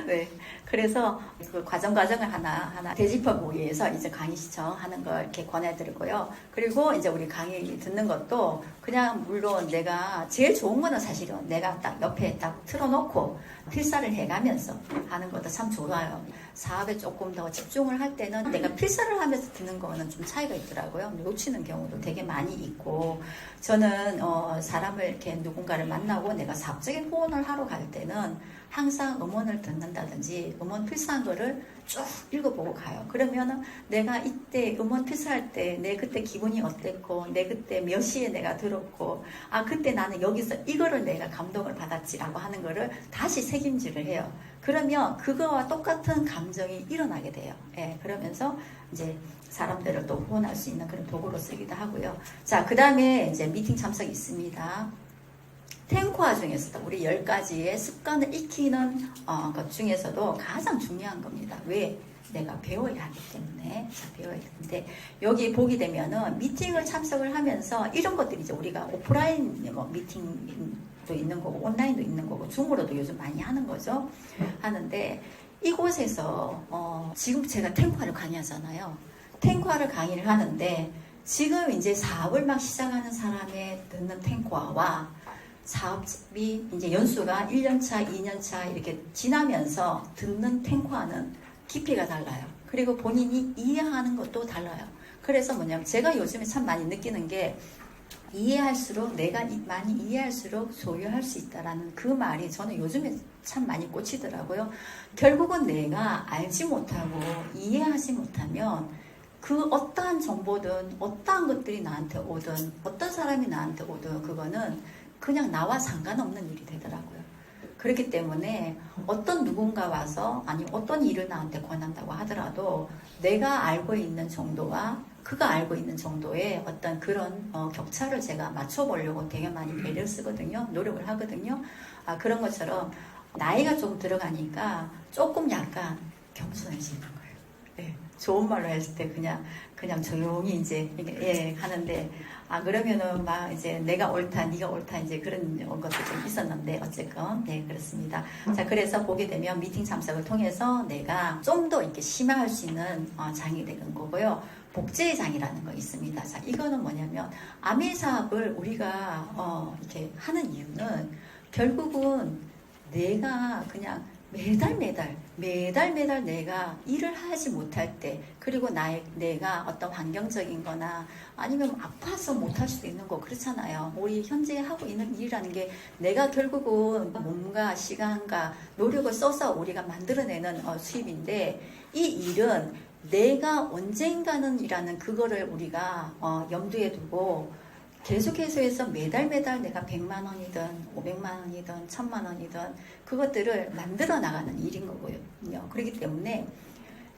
네, 그래서 그 과정을 하나 되짚어보기 위해서 이제 강의 시청하는 걸 이렇게 권해드리고요. 그리고 이제 우리 강의 듣는 것도 그냥, 물론 내가 제일 좋은 거는 사실은 내가 딱 옆에 딱 틀어놓고 필사를 해가면서 하는 것도 참 좋아요. 사업에 조금 더 집중을 할 때는 내가 필사를 하면서 듣는 거는 좀 차이가 있더라고요. 놓치는 경우도 되게 많이 있고, 저는 사람을 이렇게 누군가를 만나고 내가 사업적인 후원을 하러 갈 때는 항상 음원을 듣는다든지 음원 필사한 거를 쭉 읽어보고 가요. 그러면은 내가 이때 음원 필사할 때 내 그때 기분이 어땠고, 내 그때 몇 시에 내가 들었고, 아 그때 나는 여기서 이거를 내가 감동을 받았지라고 하는 거를 다시 새김질을 해요. 그러면 그거와 똑같은 감정이 일어나게 돼요. 예, 그러면서 이제 사람들을 또 후원할 수 있는 그런 도구로 쓰기도 하고요. 자, 그 다음에 이제 미팅 참석이 있습니다. 탱코아 중에서도 우리 10가지의 습관을 익히는 것 중에서도 가장 중요한 겁니다. 왜? 내가 배워야 하기 때문에. 자, 배워야 되는데, 여기 보게 되면은 미팅을 참석을 하면서 이런 것들이 이제 우리가 오프라인 뭐 미팅도 있는 거고, 온라인도 있는 거고, 줌으로도 요즘 많이 하는 거죠. 하는데, 이곳에서, 지금 제가 탱코아를 강의하잖아요. 탱코아를 강의를 하는데, 지금 이제 사업을 막 시작하는 사람의 듣는 탱코아와 사업이 이제 연수가 1년차, 2년차 이렇게 지나면서 듣는 탱코아는 깊이가 달라요. 그리고 본인이 이해하는 것도 달라요. 그래서 뭐냐면 제가 요즘에 참 많이 느끼는 게 이해할수록 내가 많이 이해할수록 소유할 수 있다라는 그 말이 저는 요즘에 참 많이 꽂히더라고요. 결국은 내가 알지 못하고 이해하지 못하면 그 어떠한 정보든 어떠한 것들이 나한테 오든 어떤 사람이 나한테 오든 그거는 그냥 나와 상관없는 일이 되더라고요. 그렇기 때문에 어떤 누군가 와서 아니 어떤 일을 나한테 권한다고 하더라도 내가 알고 있는 정도와 그가 알고 있는 정도의 어떤 그런 격차를 제가 맞춰보려고 되게 많이 애를 쓰거든요. 노력을 하거든요. 그런 것처럼 나이가 좀 들어가니까 조금 약간 겸손해지는 거예요. 네, 좋은 말로 했을 때 그냥 조용히 이제 하는데 그러면은 막 이제 내가 옳다, 네가 옳다 이제 그런 것도 좀 있었는데 어쨌건 네 그렇습니다. 자 그래서 보게 되면 미팅 참석을 통해서 내가 좀 더 이렇게 심화할 수 있는 장이 되는 거고요. 복제의 장이라는 거 있습니다. 자 이거는 뭐냐면 아메 사업을 우리가 이렇게 하는 이유는 결국은 내가 그냥 매달 내가 일을 하지 못할 때 그리고 내가 어떤 환경적인 거나 아니면 아파서 못할 수도 있는 거 그렇잖아요. 우리 현재 하고 있는 일이라는 게 내가 결국은 몸과 시간과 노력을 써서 우리가 만들어내는 수입인데 이 일은 내가 언젠가는 이라는 그거를 우리가 염두에 두고 계속해서 해서 매달 내가 100만 원이든 500만 원이든 1000만 원이든 그것들을 만들어 나가는 일인 거거든요. 그렇기 때문에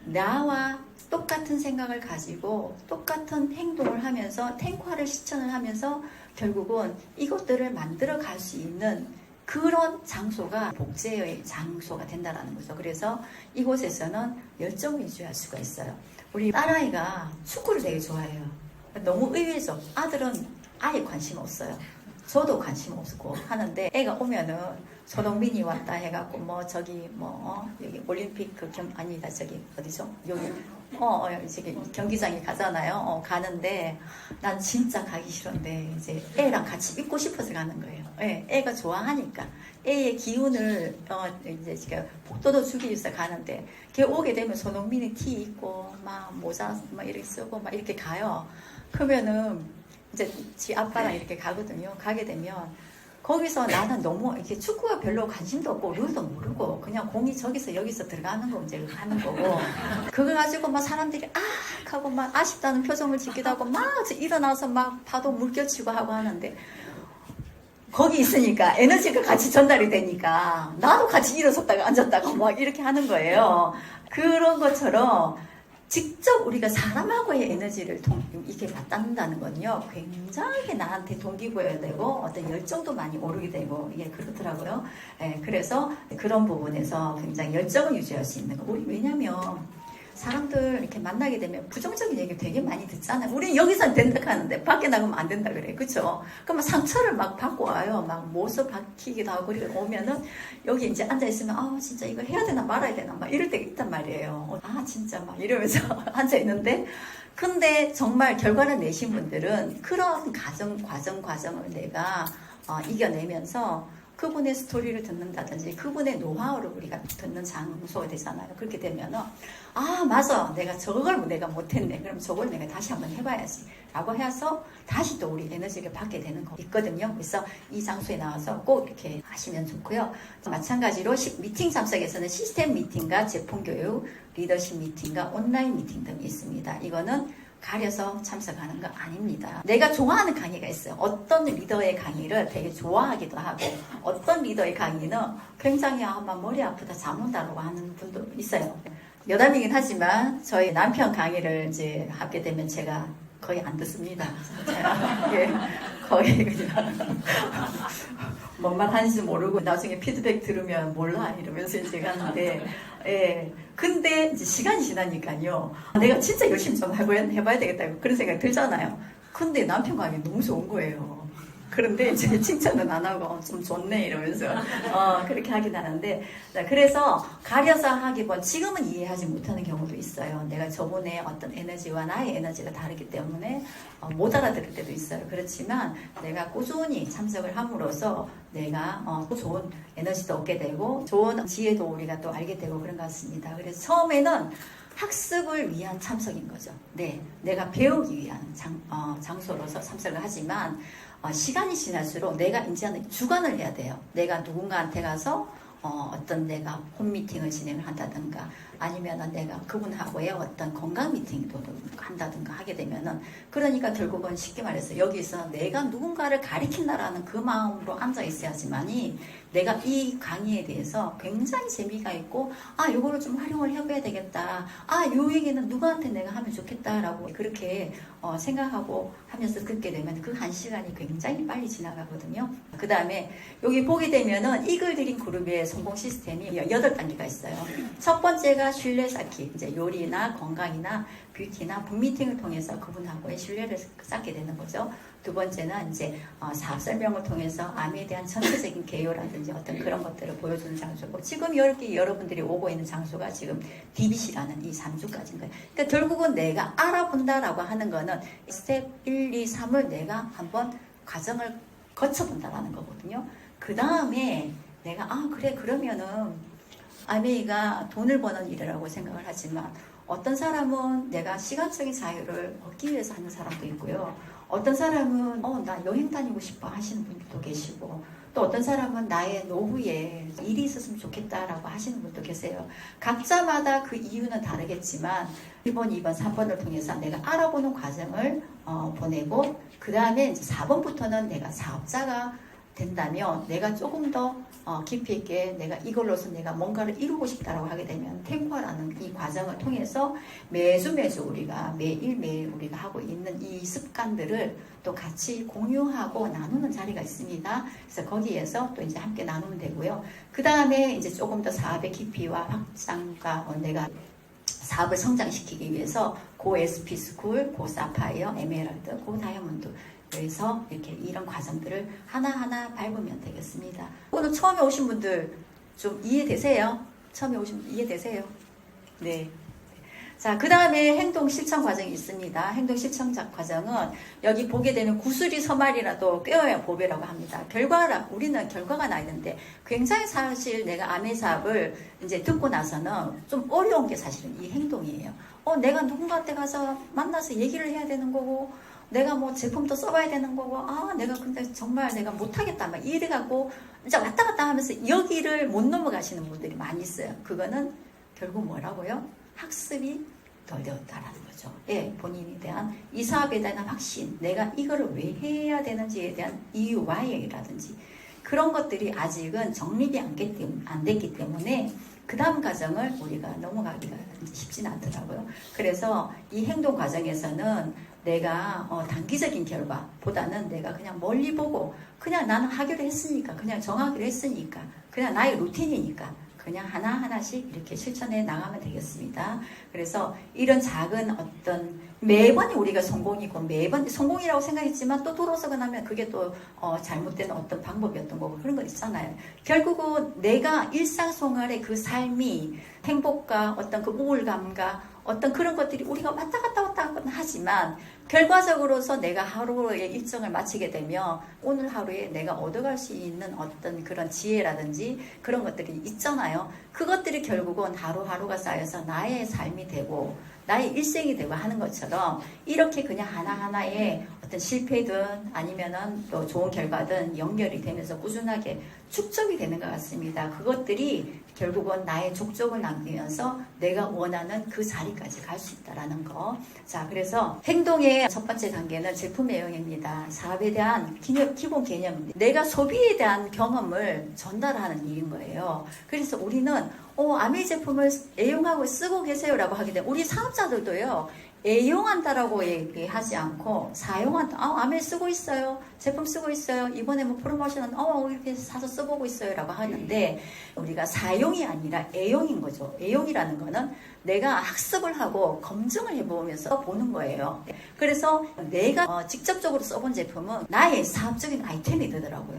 나와 똑같은 생각을 가지고 똑같은 행동을 하면서 탱화를 실천을 하면서 결국은 이것들을 만들어 갈 수 있는 그런 장소가 복제의 장소가 된다는 거죠. 그래서 이곳에서는 열정을 유지할 수가 있어요. 우리 딸아이가 축구를 되게 좋아해요. 너무 의외죠. 아들은 아예 관심 없어요. 저도 관심 없고 하는데 애가 오면은 손흥민이 왔다 해갖고 뭐 저기 여기 올림픽 아니다 저기 어디죠? 여기 저기 경기장에 가잖아요. 가는데 난 진짜 가기 싫은데 이제 애랑 같이 있고 싶어서 가는 거예요. 애가 좋아하니까 애의 기운을 이제 지금 복도도 주기 위해서 가는데 걔 오게 되면 손흥민이 티 입고 막 모자 막 이렇게 쓰고 막 이렇게 가요. 그러면은 이제 지 아빠랑 이렇게 가거든요. 가게 되면 거기서 나는 너무 이렇게 축구가 별로 관심도 없고 룰도 모르고 그냥 공이 저기서 여기서 들어가는 거 이제 하는 거고 그거 가지고 막 사람들이 하고 막 아쉽다는 표정을 짓기도 하고 막 일어나서 막 파도 물결치고 하고 하는데 거기 있으니까 에너지가 같이 전달이 되니까 나도 같이 일어섰다가 앉았다가 막 이렇게 하는 거예요. 그런 것처럼 직접 우리가 사람하고의 에너지를 이렇게 맞닿는다는 건요, 굉장히 나한테 동기부여가 되고, 어떤 열정도 많이 오르게 되고, 이게 그렇더라고요. 그래서 그런 부분에서 굉장히 열정을 유지할 수 있는 거. 왜냐면, 사람들 이렇게 만나게 되면 부정적인 얘기 되게 많이 듣잖아요. 우리 여기서는 된다 하는데 밖에 나가면 안 된다 그래. 그쵸? 그러면 상처를 막 받고 와요. 막 모습 박히기도 하고 그리고 오면은 여기 이제 앉아있으면 진짜 이거 해야 되나 말아야 되나 막 이럴 때가 있단 말이에요. 진짜 막 이러면서 앉아있는데 근데 정말 결과를 내신 분들은 그런 과정을 내가 이겨내면서 그분의 스토리를 듣는다든지 그분의 노하우를 우리가 듣는 장소가 되잖아요. 그렇게 되면은 아 맞아 내가 저걸 내가 못했네 그럼 저걸 내가 다시 한번 해봐야지 라고 해서 다시 또 우리 에너지를 받게 되는 거 있거든요. 그래서 이 장소에 나와서 꼭 이렇게 하시면 좋고요. 마찬가지로 미팅 참석에서는 시스템 미팅과 제품 교육, 리더십 미팅과 온라인 미팅 등이 있습니다. 이거는 가려서 참석하는 거 아닙니다. 내가 좋아하는 강의가 있어요. 어떤 리더의 강의를 되게 좋아하기도 하고 어떤 리더의 강의는 굉장히 막 머리 아프다 잠 온다고 하는 분도 있어요. 여담이긴 하지만 저희 남편 강의를 이제 하게 되면 제가 거의 안 듣습니다. 제가 예, 거의 그냥 뭔 말 하는지 모르고 나중에 피드백 들으면 몰라 이러면서 이제 가는데 예. 근데 이제 시간이 지나니까요. 내가 진짜 열심히 좀 해봐야 되겠다 그런 생각이 들잖아요. 근데 남편 강의 너무 좋은 거예요. 그런데 이제 칭찬은 안 하고 좀 좋네 이러면서 그렇게 하긴 하는데 그래서 가려서 하기보다 지금은 이해하지 못하는 경우도 있어요. 내가 저번에 어떤 에너지와 나의 에너지가 다르기 때문에 못 알아들을 때도 있어요. 그렇지만 내가 꾸준히 참석을 함으로써 내가 또 좋은 에너지도 얻게 되고 좋은 지혜도 우리가 또 알게 되고 그런 것 같습니다. 그래서 처음에는 학습을 위한 참석인 거죠. 네, 내가 배우기 위한 장소로서 참석을 하지만 시간이 지날수록 내가 이제는 주관을 해야 돼요. 내가 누군가한테 가서 어떤 내가 홈미팅을 진행을 한다든가 아니면은 내가 그분하고의 어떤 건강 미팅도 한다든가 하게 되면은 그러니까 결국은 쉽게 말해서 여기서 내가 누군가를 가리킨다라는 그 마음으로 앉아 있어야지만이 내가 이 강의에 대해서 굉장히 재미가 있고 요거를 좀 활용을 해봐야 되겠다. 요 얘기는 누구한테 내가 하면 좋겠다라고 그렇게 생각하고 하면서 듣게 되면 그 한 시간이 굉장히 빨리 지나가거든요. 그 다음에 여기 보게 되면은 이글드림 그룹의 성공 시스템이 8단계가 있어요. 첫 번째가 신뢰 쌓기, 이제 요리나 건강이나 뷰티나 북미팅을 통해서 그분하고의 신뢰를 쌓게 되는 거죠. 두 번째는 이제 사업 설명을 통해서 암에 대한 전체적인 개요라든지 어떤 그런 것들을 보여주는 장소고 지금 이렇게 여러분들이 오고 있는 장소가 지금 DBC라는 이 3주까지인 거예요. 그러니까 결국은 내가 알아본다라고 하는 거는 스텝 1, 2, 3을 내가 한번 과정을 거쳐본다라는 거거든요. 그 다음에 내가 그래 그러면은 아메이가 돈을 버는 일이라고 생각을 하지만 어떤 사람은 내가 시간적인 자유를 얻기 위해서 하는 사람도 있고요. 어떤 사람은 나 여행 다니고 싶어 하시는 분들도 계시고 또 어떤 사람은 나의 노후에 일이 있었으면 좋겠다라고 하시는 분도 계세요. 각자마다 그 이유는 다르겠지만 1번, 2번, 3번을 통해서 내가 알아보는 과정을 보내고 그 다음에 이제 4번부터는 내가 사업자가 된다면 내가 조금 더 깊이 있게 내가 이걸로서 내가 뭔가를 이루고 싶다라고 하게 되면 탱과라는 이 과정을 통해서 매주 우리가 매일 우리가 하고 있는 이 습관들을 또 같이 공유하고 나누는 자리가 있습니다. 그래서 거기에서 또 이제 함께 나누면 되고요. 그 다음에 이제 조금 더 사업의 깊이와 확장과 내가 사업을 성장시키기 위해서 고 SP 스쿨, 고 사파이어, 에메랄드, 고 다이아몬드 그래서 이렇게 이런 과정들을 하나하나 밟으면 되겠습니다. 오늘 처음에 오신 분들 좀 이해되세요? 처음에 오신 분 이해되세요? 네. 자, 그 다음에 행동 실천 과정이 있습니다. 행동 실천 과정은 여기 보게 되는 구슬이 서말이라도 꿰어야 보배라고 합니다. 우리는 결과가 나야 되는데 굉장히 사실 내가 아메 사업을 이제 듣고 나서는 좀 어려운 게 사실은 이 행동이에요. 내가 누군가한테 가서 만나서 얘기를 해야 되는 거고 내가 뭐 제품도 써봐야 되는 거고 내가 근데 정말 내가 못하겠다 막 이래갖고 이제 왔다 갔다 하면서 여기를 못 넘어가시는 분들이 많이 있어요. 그거는 결국 뭐라고요? 학습이 덜 되었다라는 거죠. 예, 본인에 대한 이 사업에 대한 확신, 내가 이거를 왜 해야 되는지에 대한 이유, why라든지 그런 것들이 아직은 정립이 안 됐기 때문에 그 다음 과정을 우리가 넘어가기가 쉽지는 않더라고요. 그래서 이 행동 과정에서는 내가 단기적인 결과보다는 내가 그냥 멀리 보고 그냥 나는 하기로 했으니까 그냥 정하기로 했으니까 그냥 나의 루틴이니까 그냥 하나하나씩 이렇게 실천해 나가면 되겠습니다. 그래서 이런 작은 어떤 매번 우리가 성공이고 매번 성공이라고 생각했지만 또 돌아서고 나면 그게 또 잘못된 어떤 방법이었던 거고 그런 거 있잖아요. 결국은 내가 일상생활의 그 삶이 행복과 어떤 그 우울감과 어떤 그런 것들이 우리가 왔다 갔다 하지만 결과적으로서 내가 하루의 일정을 마치게 되면 오늘 하루에 내가 얻어갈 수 있는 어떤 그런 지혜라든지 그런 것들이 있잖아요. 그것들이 결국은 하루하루가 쌓여서 나의 삶이 되고 나의 일생이 되고 하는 것처럼 이렇게 그냥 하나하나의 어떤 실패든 아니면은 또 좋은 결과든 연결이 되면서 꾸준하게 축적이 되는 것 같습니다. 그것들이 결국은 나의 족적을 남기면서 내가 원하는 그 자리까지 갈 수 있다라는 거. 자, 그래서 행동의 첫 번째 단계는 제품 애용입니다. 사업에 대한 기본 개념입니다. 내가 소비에 대한 경험을 전달하는 일인 거예요. 그래서 우리는 아메이 제품을 애용하고 쓰고 계세요라고 하게 되면 우리 사업자들도요. 애용한다라고 얘기하지 않고 사용한다. 아메이 쓰고 있어요. 제품 쓰고 있어요. 이번에 뭐 프로모션은 이렇게 사서 써보고 있어요라고 하는데 우리가 사용이 아니라 애용인 거죠. 애용이라는 거는 내가 학습을 하고 검증을 해보면서 보는 거예요. 그래서 내가 직접적으로 써본 제품은 나의 사업적인 아이템이 되더라고요.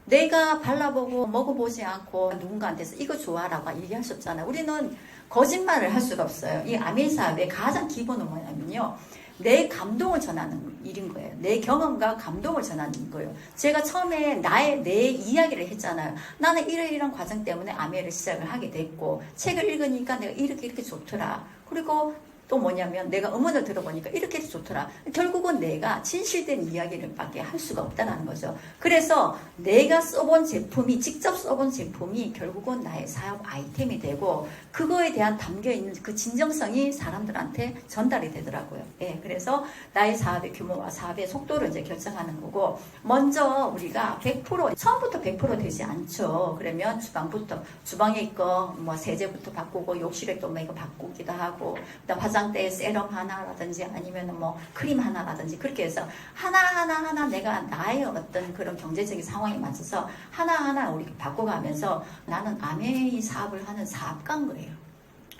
내가 발라보고 먹어보지 않고 누군가한테서 이거 좋아라고 얘기할 수 없잖아요. 우리는 거짓말을 할 수가 없어요. 이 아메이 사업의 가장 기본은 뭐냐면요. 내 감동을 전하는 일인 거예요. 내 경험과 감동을 전하는 거예요. 제가 처음에 내 이야기를 했잖아요. 나는 이런 과정 때문에 아메이를 시작을 하게 됐고 책을 읽으니까 내가 이렇게 좋더라. 그리고 또 뭐냐면 내가 음원을 들어보니까 이렇게 좋더라. 결국은 내가 진실된 이야기를 밖에 할 수가 없다는 거죠. 그래서 내가 써본 제품이 직접 써본 제품이 결국은 나의 사업 아이템이 되고 그거에 대한 담겨있는 그 진정성이 사람들한테 전달이 되더라고요. 예, 그래서 나의 사업의 규모와 사업의 속도를 이제 결정하는 거고 먼저 우리가 100% 처음부터 100% 되지 않죠. 그러면 주방에 있고 뭐 세제부터 바꾸고 욕실에 또 뭐 이거 바꾸기도 하고 그다음 화장대에 세럼 하나라든지 아니면 뭐 크림 하나라든지 그렇게 해서 하나하나 내가 나의 어떤 그런 경제적인 상황에 맞춰서 하나하나 우리 바꿔가면서 나는 아메이 사업을 하는 사업가인 거예요.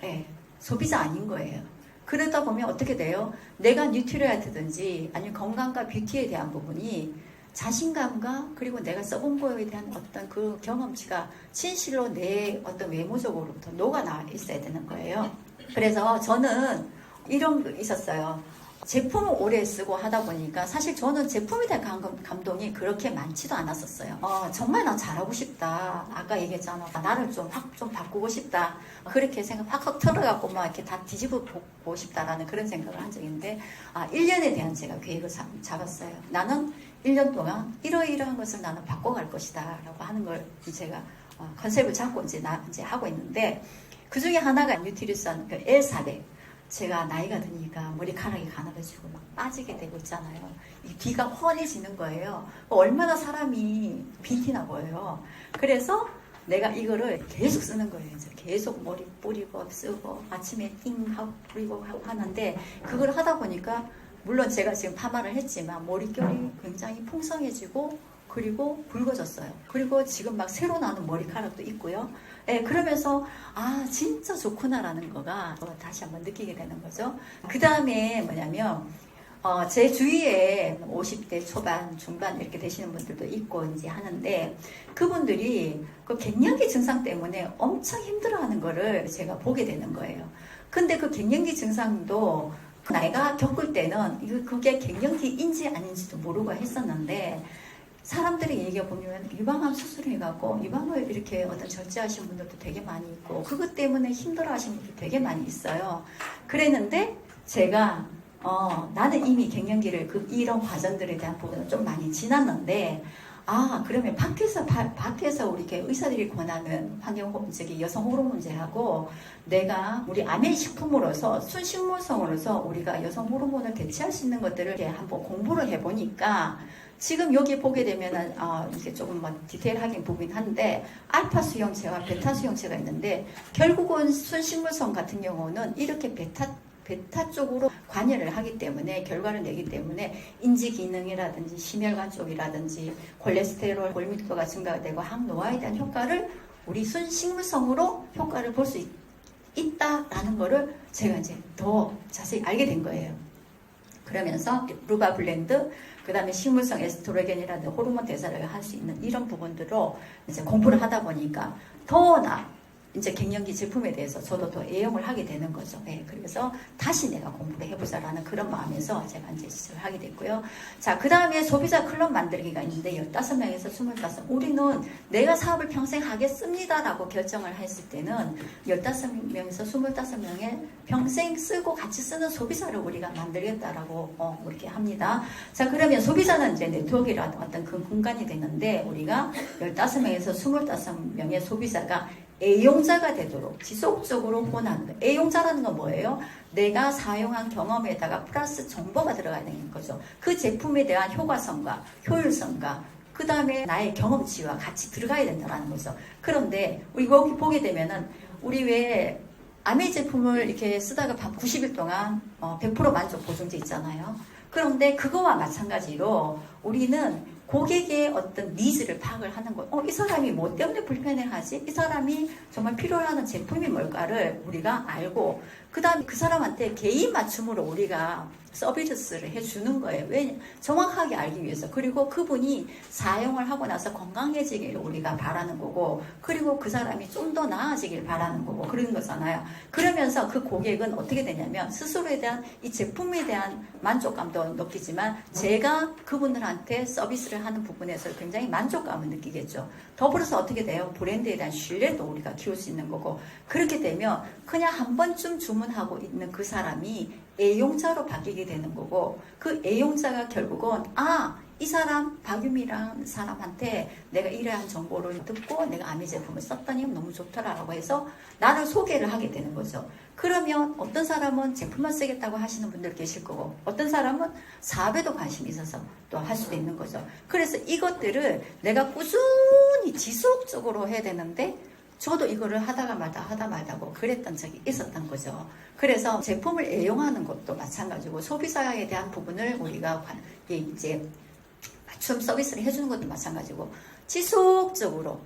예, 소비자 아닌 거예요. 그러다 보면 어떻게 돼요? 내가 뉴트리아트든지 아니면 건강과 뷰티에 대한 부분이 자신감과 그리고 내가 써본 거에 대한 어떤 그 경험치가 진실로 내 어떤 외모적으로부터 녹아나 있어야 되는 거예요. 그래서 저는 이런 거 있었어요. 제품을 오래 쓰고 하다 보니까 사실 저는 제품에 대한 감동이 그렇게 많지도 않았었어요. 정말 나 잘하고 싶다. 아까 얘기했잖아. 나를 좀 바꾸고 싶다. 그렇게 생각 확 털어갖고 막 이렇게 다 뒤집어 보고 싶다라는 그런 생각을 한 적이 있는데 1년에 대한 제가 계획을 잡았어요. 나는 1년 동안 이러이러한 것을 나는 바꿔갈 것이다 라고 하는 걸 제가 컨셉을 잡고 이제 하고 있는데 그 중에 하나가 뉴트리션 L400. 제가 나이가 드니까 머리카락이 가늘어지고 막 빠지게 되고 있잖아요. 이 귀가 훤해지는 거예요. 얼마나 사람이 빈티나 보여요. 그래서 내가 이거를 계속 쓰는 거예요. 이제 계속 머리 뿌리고 쓰고 아침에 띵 하고 뿌리고 하고 하는데 그걸 하다 보니까 물론 제가 지금 파마를 했지만 머릿결이 굉장히 풍성해지고 그리고 붉어졌어요. 그리고 지금 막 새로 나는 머리카락도 있고요. 예, 그러면서 진짜 좋구나라는 거가 다시 한번 느끼게 되는 거죠. 그 다음에 뭐냐면 제 주위에 50대 초반, 중반 이렇게 되시는 분들도 있고 이제 하는데 그분들이 그 갱년기 증상 때문에 엄청 힘들어하는 거를 제가 보게 되는 거예요. 근데 그 갱년기 증상도 내가 겪을 때는 그게 갱년기인지 아닌지도 모르고 했었는데 사람들이 얘기해보면 유방암 수술해갖고 유방을 이렇게 어떤 절제하신 분들도 되게 많이 있고 그것 때문에 힘들어하시는 분들 되게 많이 있어요. 그랬는데 제가 나는 이미 갱년기를 이런 과정들에 대한 부분은 좀 많이 지났는데 그러면 밖에서 우리 의사들이 권하는 여성 호르몬제하고 내가 우리 아메이 식품으로서 순식물성으로서 우리가 여성 호르몬을 대체할 수 있는 것들을 이렇게 한번 공부를 해보니까 지금 여기 보게 되면은 이게 조금 디테일하긴 보긴 한데 알파 수용체와 베타 수용체가 있는데 결국은 순식물성 같은 경우는 이렇게 베타 쪽으로 관여를 하기 때문에 결과를 내기 때문에 인지 기능이라든지 심혈관 쪽이라든지 콜레스테롤 골밀도가 증가가 되고 항노화에 대한 효과를 우리 순식물성으로 효과를 볼 수 있다라는 거를 제가 이제 더 자세히 알게 된 거예요. 그러면서 루바블렌드 그 다음에 식물성 에스트로겐이라는 호르몬 대사를 할 수 있는 이런 부분들로 이제 공부를 하다 보니까 더 이제 갱년기 제품에 대해서 저도 더 애용을 하게 되는 거죠. 예, 그래서 다시 내가 공부를 해보자라는 그런 마음에서 제가 이제 시작을 하게 됐고요. 자, 그 다음에 소비자 클럽 만들기가 있는데 15명에서 25. 우리는 내가 사업을 평생 하겠습니다라고 결정을 했을 때는 15명에서 25명의 평생 쓰고 같이 쓰는 소비자를 우리가 만들겠다라고 이렇게 합니다. 자, 그러면 소비자는 이제 네트워크라는 어떤 그 공간이 되는데 우리가 15명에서 25명의 소비자가 애용자가 되도록 지속적으로 후원하는 거예요. 애용자라는 건 뭐예요? 내가 사용한 경험에다가 플러스 정보가 들어가야 되는 거죠. 그 제품에 대한 효과성과 효율성과 그 다음에 나의 경험치와 같이 들어가야 된다는 거죠. 그런데 우리 여기 보게 되면은 우리 왜 아메 제품을 이렇게 쓰다가 90일 동안 100% 만족 보증제 있잖아요. 그런데 그거와 마찬가지로 우리는 고객의 어떤 니즈를 파악을 하는 거예요. 이 사람이 뭐 때문에 불편해하지? 이 사람이 정말 필요로 하는 제품이 뭘까를 우리가 알고 그 다음에 그 사람한테 개인 맞춤으로 우리가 서비스를 해주는 거예요. 왜? 정확하게 알기 위해서. 그리고 그분이 사용을 하고 나서 건강해지기를 우리가 바라는 거고, 그리고 그 사람이 좀 더 나아지길 바라는 거고, 그런 거잖아요. 그러면서 그 고객은 어떻게 되냐면, 스스로에 대한, 이 제품에 대한 만족감도 느끼지만, 제가 그분들한테 서비스를 하는 부분에서 굉장히 만족감을 느끼겠죠. 더불어서 어떻게 돼요? 브랜드에 대한 신뢰도 우리가 키울 수 있는 거고, 그렇게 되면, 그냥 한 번쯤 주문하고 있는 그 사람이 애용자로 바뀌게 되는 거고, 그 애용자가 결국은 이 사람 박유미라는 사람한테 내가 이러한 정보를 듣고 내가 아미 제품을 썼더니 너무 좋더라라고 해서 나를 소개를 하게 되는 거죠. 그러면 어떤 사람은 제품만 쓰겠다고 하시는 분들 계실 거고, 어떤 사람은 사업에도 관심이 있어서 또 할 수도 있는 거죠. 그래서 이것들을 내가 꾸준히 지속적으로 해야 되는데, 저도 이거를 하다 말다고 그랬던 적이 있었던 거죠. 그래서 제품을 애용하는 것도 마찬가지고, 소비자에 대한 부분을 우리가 이제 맞춤 서비스를 해주는 것도 마찬가지고, 지속적으로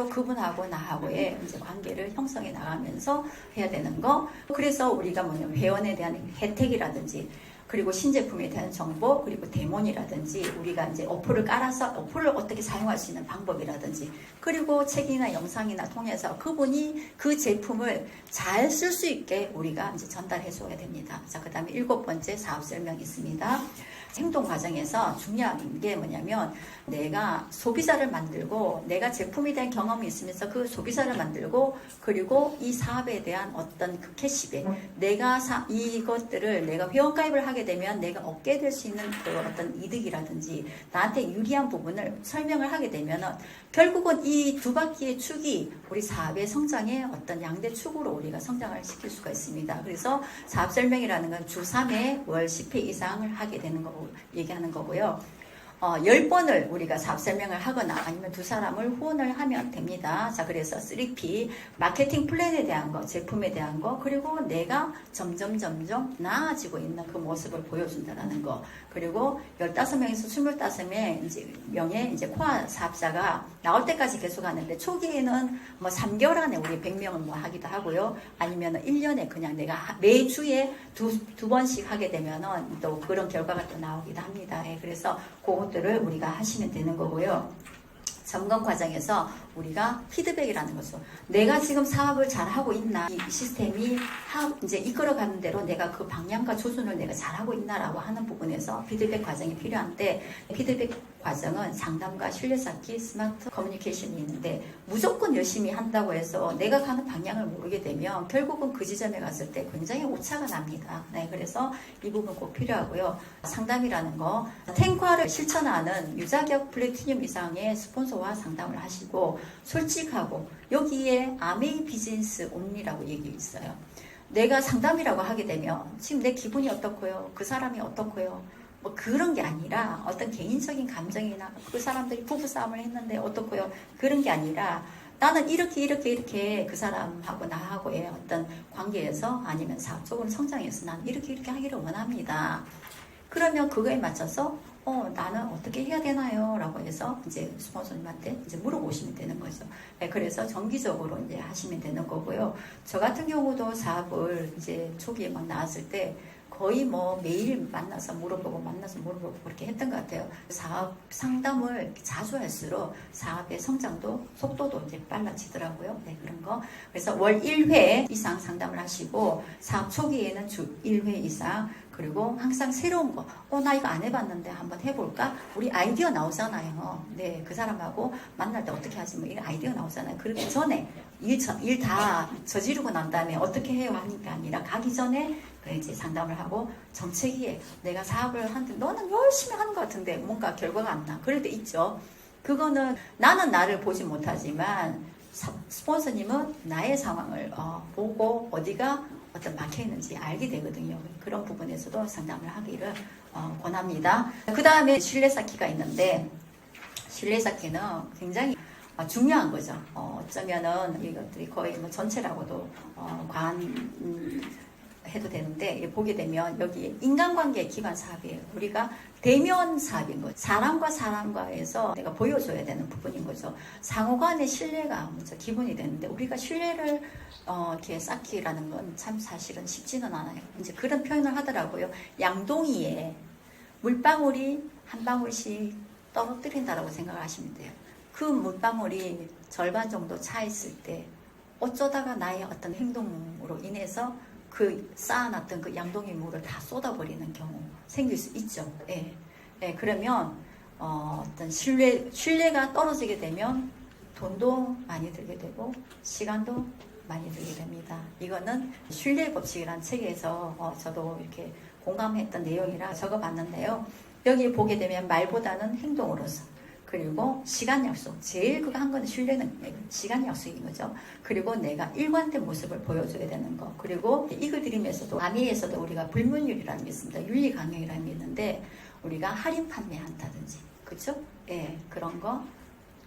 그분하고 나하고의 이제 관계를 형성해 나가면서 해야 되는 거. 그래서 우리가 뭐냐면 회원에 대한 혜택이라든지, 그리고 신제품에 대한 정보, 그리고 데모니라든지, 우리가 이제 어플을 깔아서 어플을 어떻게 사용할 수 있는 방법이라든지, 그리고 책이나 영상이나 통해서 그분이 그 제품을 잘 쓸 수 있게 우리가 이제 전달해 줘야 됩니다. 자, 그 다음에 7번째 사업 설명이 있습니다. 행동 과정에서 중요한 게 뭐냐면, 내가 소비자를 만들고 내가 제품에 대한 경험이 있으면서 그 소비자를 만들고, 그리고 이 사업에 대한 어떤 그 캐시백, 내가 이것들을 내가 회원가입을 하게 되면 내가 얻게 될 수 있는 그 어떤 이득이라든지 나한테 유리한 부분을 설명을 하게 되면은 결국은 이 두 바퀴의 축이 우리 사업의 성장의 어떤 양대 축으로 우리가 성장을 시킬 수가 있습니다. 그래서 사업 설명이라는 건 주 3회 월 10회 이상을 하게 되는 거 얘기하는 거고요. 10번을 우리가 사업 설명을 하거나 아니면 두 사람을 후원을 하면 됩니다. 자, 그래서 3P, 마케팅 플랜에 대한 거, 제품에 대한 거, 그리고 내가 점점 나아지고 있는 그 모습을 보여준다는 거, 그리고 15명에서 25명의 이제 코어 사업자가 나올 때까지 계속 하는데, 초기에는 뭐 3개월 안에 우리 100명을 뭐 하기도 하고요. 아니면 1년에 그냥 내가 매주에 두 번씩 하게 되면은 또 그런 결과가 또 나오기도 합니다. 그래서 그것들을 우리가 하시면 되는 거고요. 점검 과정에서 우리가 피드백이라는 거죠. 내가 지금 사업을 잘하고 있나, 이 시스템이 이제 이끌어가는 대로 내가 그 방향과 조준을 내가 잘하고 있나라고 하는 부분에서 피드백 과정이 필요한데, 피드백 과정은 상담과 신뢰 쌓기, 스마트 커뮤니케이션이 있는데, 무조건 열심히 한다고 해서 내가 가는 방향을 모르게 되면 결국은 그 지점에 갔을 때 굉장히 오차가 납니다. 네, 그래서 이 부분 꼭 필요하고요. 상담이라는 거, 탱과를 실천하는 유자격 플래티늄 이상의 스폰서와 상담을 하시고, 솔직하고, 여기에 아메이 비즈니스 온리라고 얘기 있어요. 내가 상담이라고 하게 되면 지금 내 기분이 어떻고요, 그 사람이 어떻고요, 뭐 그런 게 아니라 어떤 개인적인 감정이나 그 사람들이 부부싸움을 했는데 어떻고요, 그런 게 아니라 나는 이렇게 그 사람하고 나하고의 어떤 관계에서 아니면 사업적으로 성장해서 나는 이렇게 하기를 원합니다. 그러면 그거에 맞춰서 나는 어떻게 해야 되나요? 라고 해서 이제 스폰서님한테 이제 물어보시면 되는 거죠. 네, 그래서 정기적으로 이제 하시면 되는 거고요. 저 같은 경우도 사업을 이제 초기에 막 나왔을 때 거의 뭐 매일 만나서 물어보고 그렇게 했던 것 같아요. 사업 상담을 자주 할수록 사업의 성장도 속도도 이제 빨라지더라고요. 네, 그런 거. 그래서 월 1회 이상 상담을 하시고 사업 초기에는 주 1회 이상 그리고 항상 새로운 거, 나 이거 안 해봤는데 한번 해볼까? 우리 아이디어 나오잖아요. 네, 그 사람하고 만날 때 어떻게 하지? 뭐 이런 아이디어 나오잖아요. 그러기 전에 일 다 저지르고 난 다음에 어떻게 해요? 하니까 아니라 가기 전에 그래 이제 상담을 하고 정체기에 내가 사업을 하는데 너는 열심히 하는 것 같은데 뭔가 결과가 안 나. 그럴 때 있죠. 그거는 나는 나를 보지 못하지만 스폰서님은 나의 상황을 보고 어디가 어떤 막혀 있는지 알게 되거든요. 그런 부분에서도 상담을 하기를 권합니다. 그 다음에 신뢰 쌓기가 있는데 신뢰 쌓기는 굉장히 중요한 거죠. 어쩌면은 이것들이 거의 뭐 전체라고도 해도 되는데 보게 되면 여기 인간관계 기반 사업이에요. 우리가 대면 사업인 거죠. 사람과 사람과에서 내가 보여줘야 되는 부분인 거죠. 상호간의 신뢰가 먼저 기본이 되는데 우리가 신뢰를 이렇게 쌓기라는 건 참 사실은 쉽지는 않아요. 이제 그런 표현을 하더라고요. 양동이에 물방울이 한 방울씩 떨어뜨린다라고 생각을 하시면 돼요. 그 물방울이 절반 정도 차 있을 때 어쩌다가 나의 어떤 행동으로 인해서 그 쌓아놨던 그 양동이 물을 다 쏟아버리는 경우 생길 수 있죠. 예. 예, 그러면 어떤 신뢰가 떨어지게 되면 돈도 많이 들게 되고 시간도 많이 들게 됩니다. 이거는 신뢰 법칙이라는 책에서 저도 이렇게 공감했던 내용이라 적어봤는데요. 여기 보게 되면 말보다는 행동으로서 그리고 시간 약속. 제일 그거 한 거는 신뢰는 시간 약속인 거죠. 그리고 내가 일관된 모습을 보여줘야 되는 거. 그리고 이글 드림에서도 아미에서도 우리가 불문율이라는 게 있습니다. 윤리 강령이라는 게 있는데 우리가 할인 판매한다든지, 그렇죠? 예, 그런 거.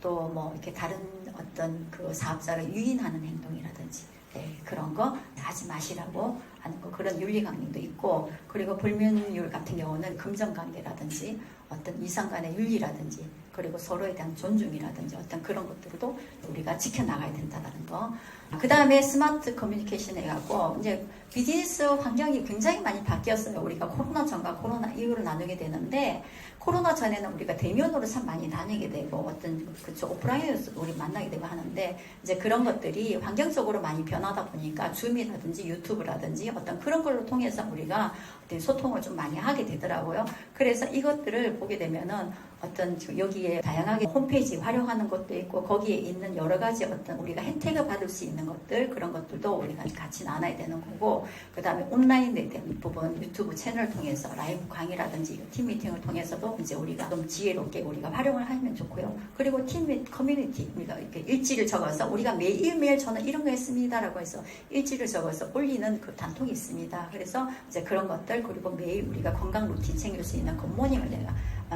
또 뭐 이렇게 다른 어떤 그 사업자를 유인하는 행동이라든지. 네, 그런 거 하지 마시라고 하는 거 그런 윤리 강령도 있고 그리고 불문율 같은 경우는 금전관계라든지 어떤 이상 간의 윤리라든지 그리고 서로에 대한 존중이라든지 어떤 그런 것들도 우리가 지켜나가야 된다는 거. 그 다음에 스마트 커뮤니케이션 해갖고 이제 비즈니스 환경이 굉장히 많이 바뀌었어요. 우리가 코로나 전과 코로나 이후로 나누게 되는데 코로나 전에는 우리가 대면으로 참 많이 나뉘게 되고 어떤 그쵸 오프라인에서도 우리 만나게 되고 하는데 이제 그런 것들이 환경적으로 많이 변하다 보니까 줌이라든지 유튜브라든지 어떤 그런 걸로 통해서 우리가 어떤 소통을 좀 많이 하게 되더라고요. 그래서 이것들을 보게 되면은 어떤 여기에 다양하게 홈페이지 활용하는 것도 있고 거기에 있는 여러 가지 어떤 우리가 혜택을 받을 수 있는 것들 그런 것들도 우리가 같이 나눠야 되는 거고 그 다음에 온라인에 대한 부분 유튜브 채널을 통해서 라이브 강의라든지 팀 미팅을 통해서도 이제 우리가 좀 지혜롭게 우리가 활용을 하면 좋고요. 그리고 팀 및 커뮤니티 우리가 이렇게 일지를 적어서 우리가 매일매일 저는 이런 거 했습니다라고 해서 일지를 적어서 올리는 그 단톡이 있습니다. 그래서 이제 그런 것들 그리고 매일 우리가 건강 루틴 챙길 수 있는 굿모닝을 내가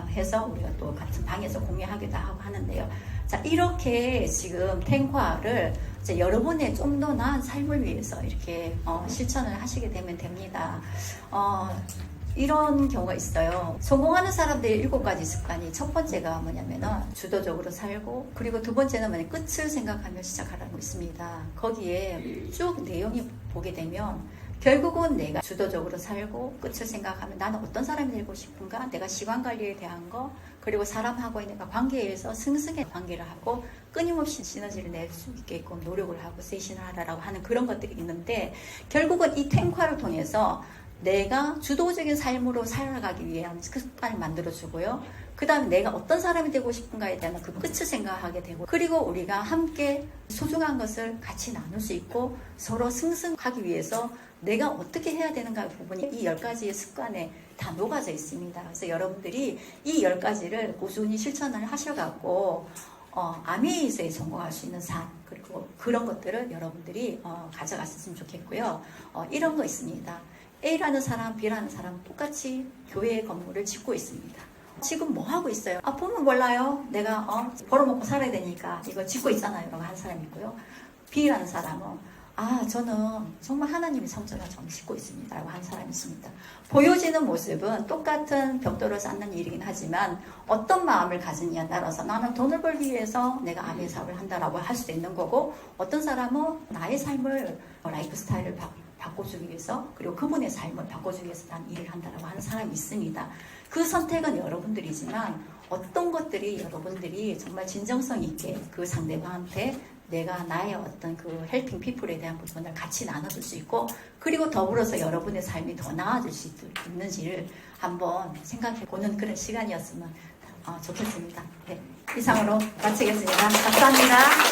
해서 우리가 또 같은 방에서 공유하기도 하고 하는데요. 자, 이렇게 지금 탱과를 여러분의 좀 더 나은 삶을 위해서 이렇게 실천을 하시게 되면 됩니다. 이런 경우가 있어요. 성공하는 사람들의 7가지 습관이 첫 번째가 뭐냐면은 주도적으로 살고 그리고 두 번째는 뭐냐 끝을 생각하며 시작하라는 거 있습니다. 거기에 쭉 내용이 보게 되면 결국은 내가 주도적으로 살고 끝을 생각하면 나는 어떤 사람이 되고 싶은가 내가 시간관리에 대한 거 그리고 사람하고의 내가 관계에서 승승의 관계를 하고 끊임없이 시너지를 낼 수 있게끔 노력을 하고 세신을 하라라고 하는 그런 것들이 있는데 결국은 이 탱화를 통해서 내가 주도적인 삶으로 살아가기 위한 습관을 만들어주고요. 그 다음에 내가 어떤 사람이 되고 싶은가에 대한 그 끝을 생각하게 되고 그리고 우리가 함께 소중한 것을 같이 나눌 수 있고 서로 승승하기 위해서 내가 어떻게 해야 되는가 부분이 이 10가지의 습관에 다 녹아져 있습니다. 그래서 여러분들이 이 10가지를 꾸준히 실천을 하셔갖고 아미에서의 성공할 수 있는 삶 그리고 그런 것들을 여러분들이 가져갔으면 좋겠고요. 이런 거 있습니다. A라는 사람, B라는 사람 똑같이 교회 건물을 짓고 있습니다. 지금 뭐 하고 있어요? 보면 몰라요. 내가 벌어먹고 살아야 되니까 이거 짓고 있잖아요. 라고 한 사람이 있고요. B라는 사람은 저는 정말 하나님의 성전을 좀 짓고 있습니다. 라고 한 사람이 있습니다. 보여지는 모습은 똑같은 벽돌을 쌓는 일이긴 하지만 어떤 마음을 가지느냐에 따라서 나는 돈을 벌기 위해서 내가 아멘 사업을 한다라고 할 수도 있는 거고 어떤 사람은 나의 삶을 라이프 스타일을 바꿔주기 위해서 그리고 그분의 삶을 바꿔주기 위해서 난 일을 한다라고 하는 사람이 있습니다. 그 선택은 여러분들이지만 어떤 것들이 여러분들이 정말 진정성 있게 그 상대방한테 내가 나의 어떤 그 헬핑 피플에 대한 부분을 같이 나눠줄 수 있고 그리고 더불어서 여러분의 삶이 더 나아질 수 있는지를 한번 생각해 보는 그런 시간이었으면 좋겠습니다. 네, 이상으로 마치겠습니다. 감사합니다.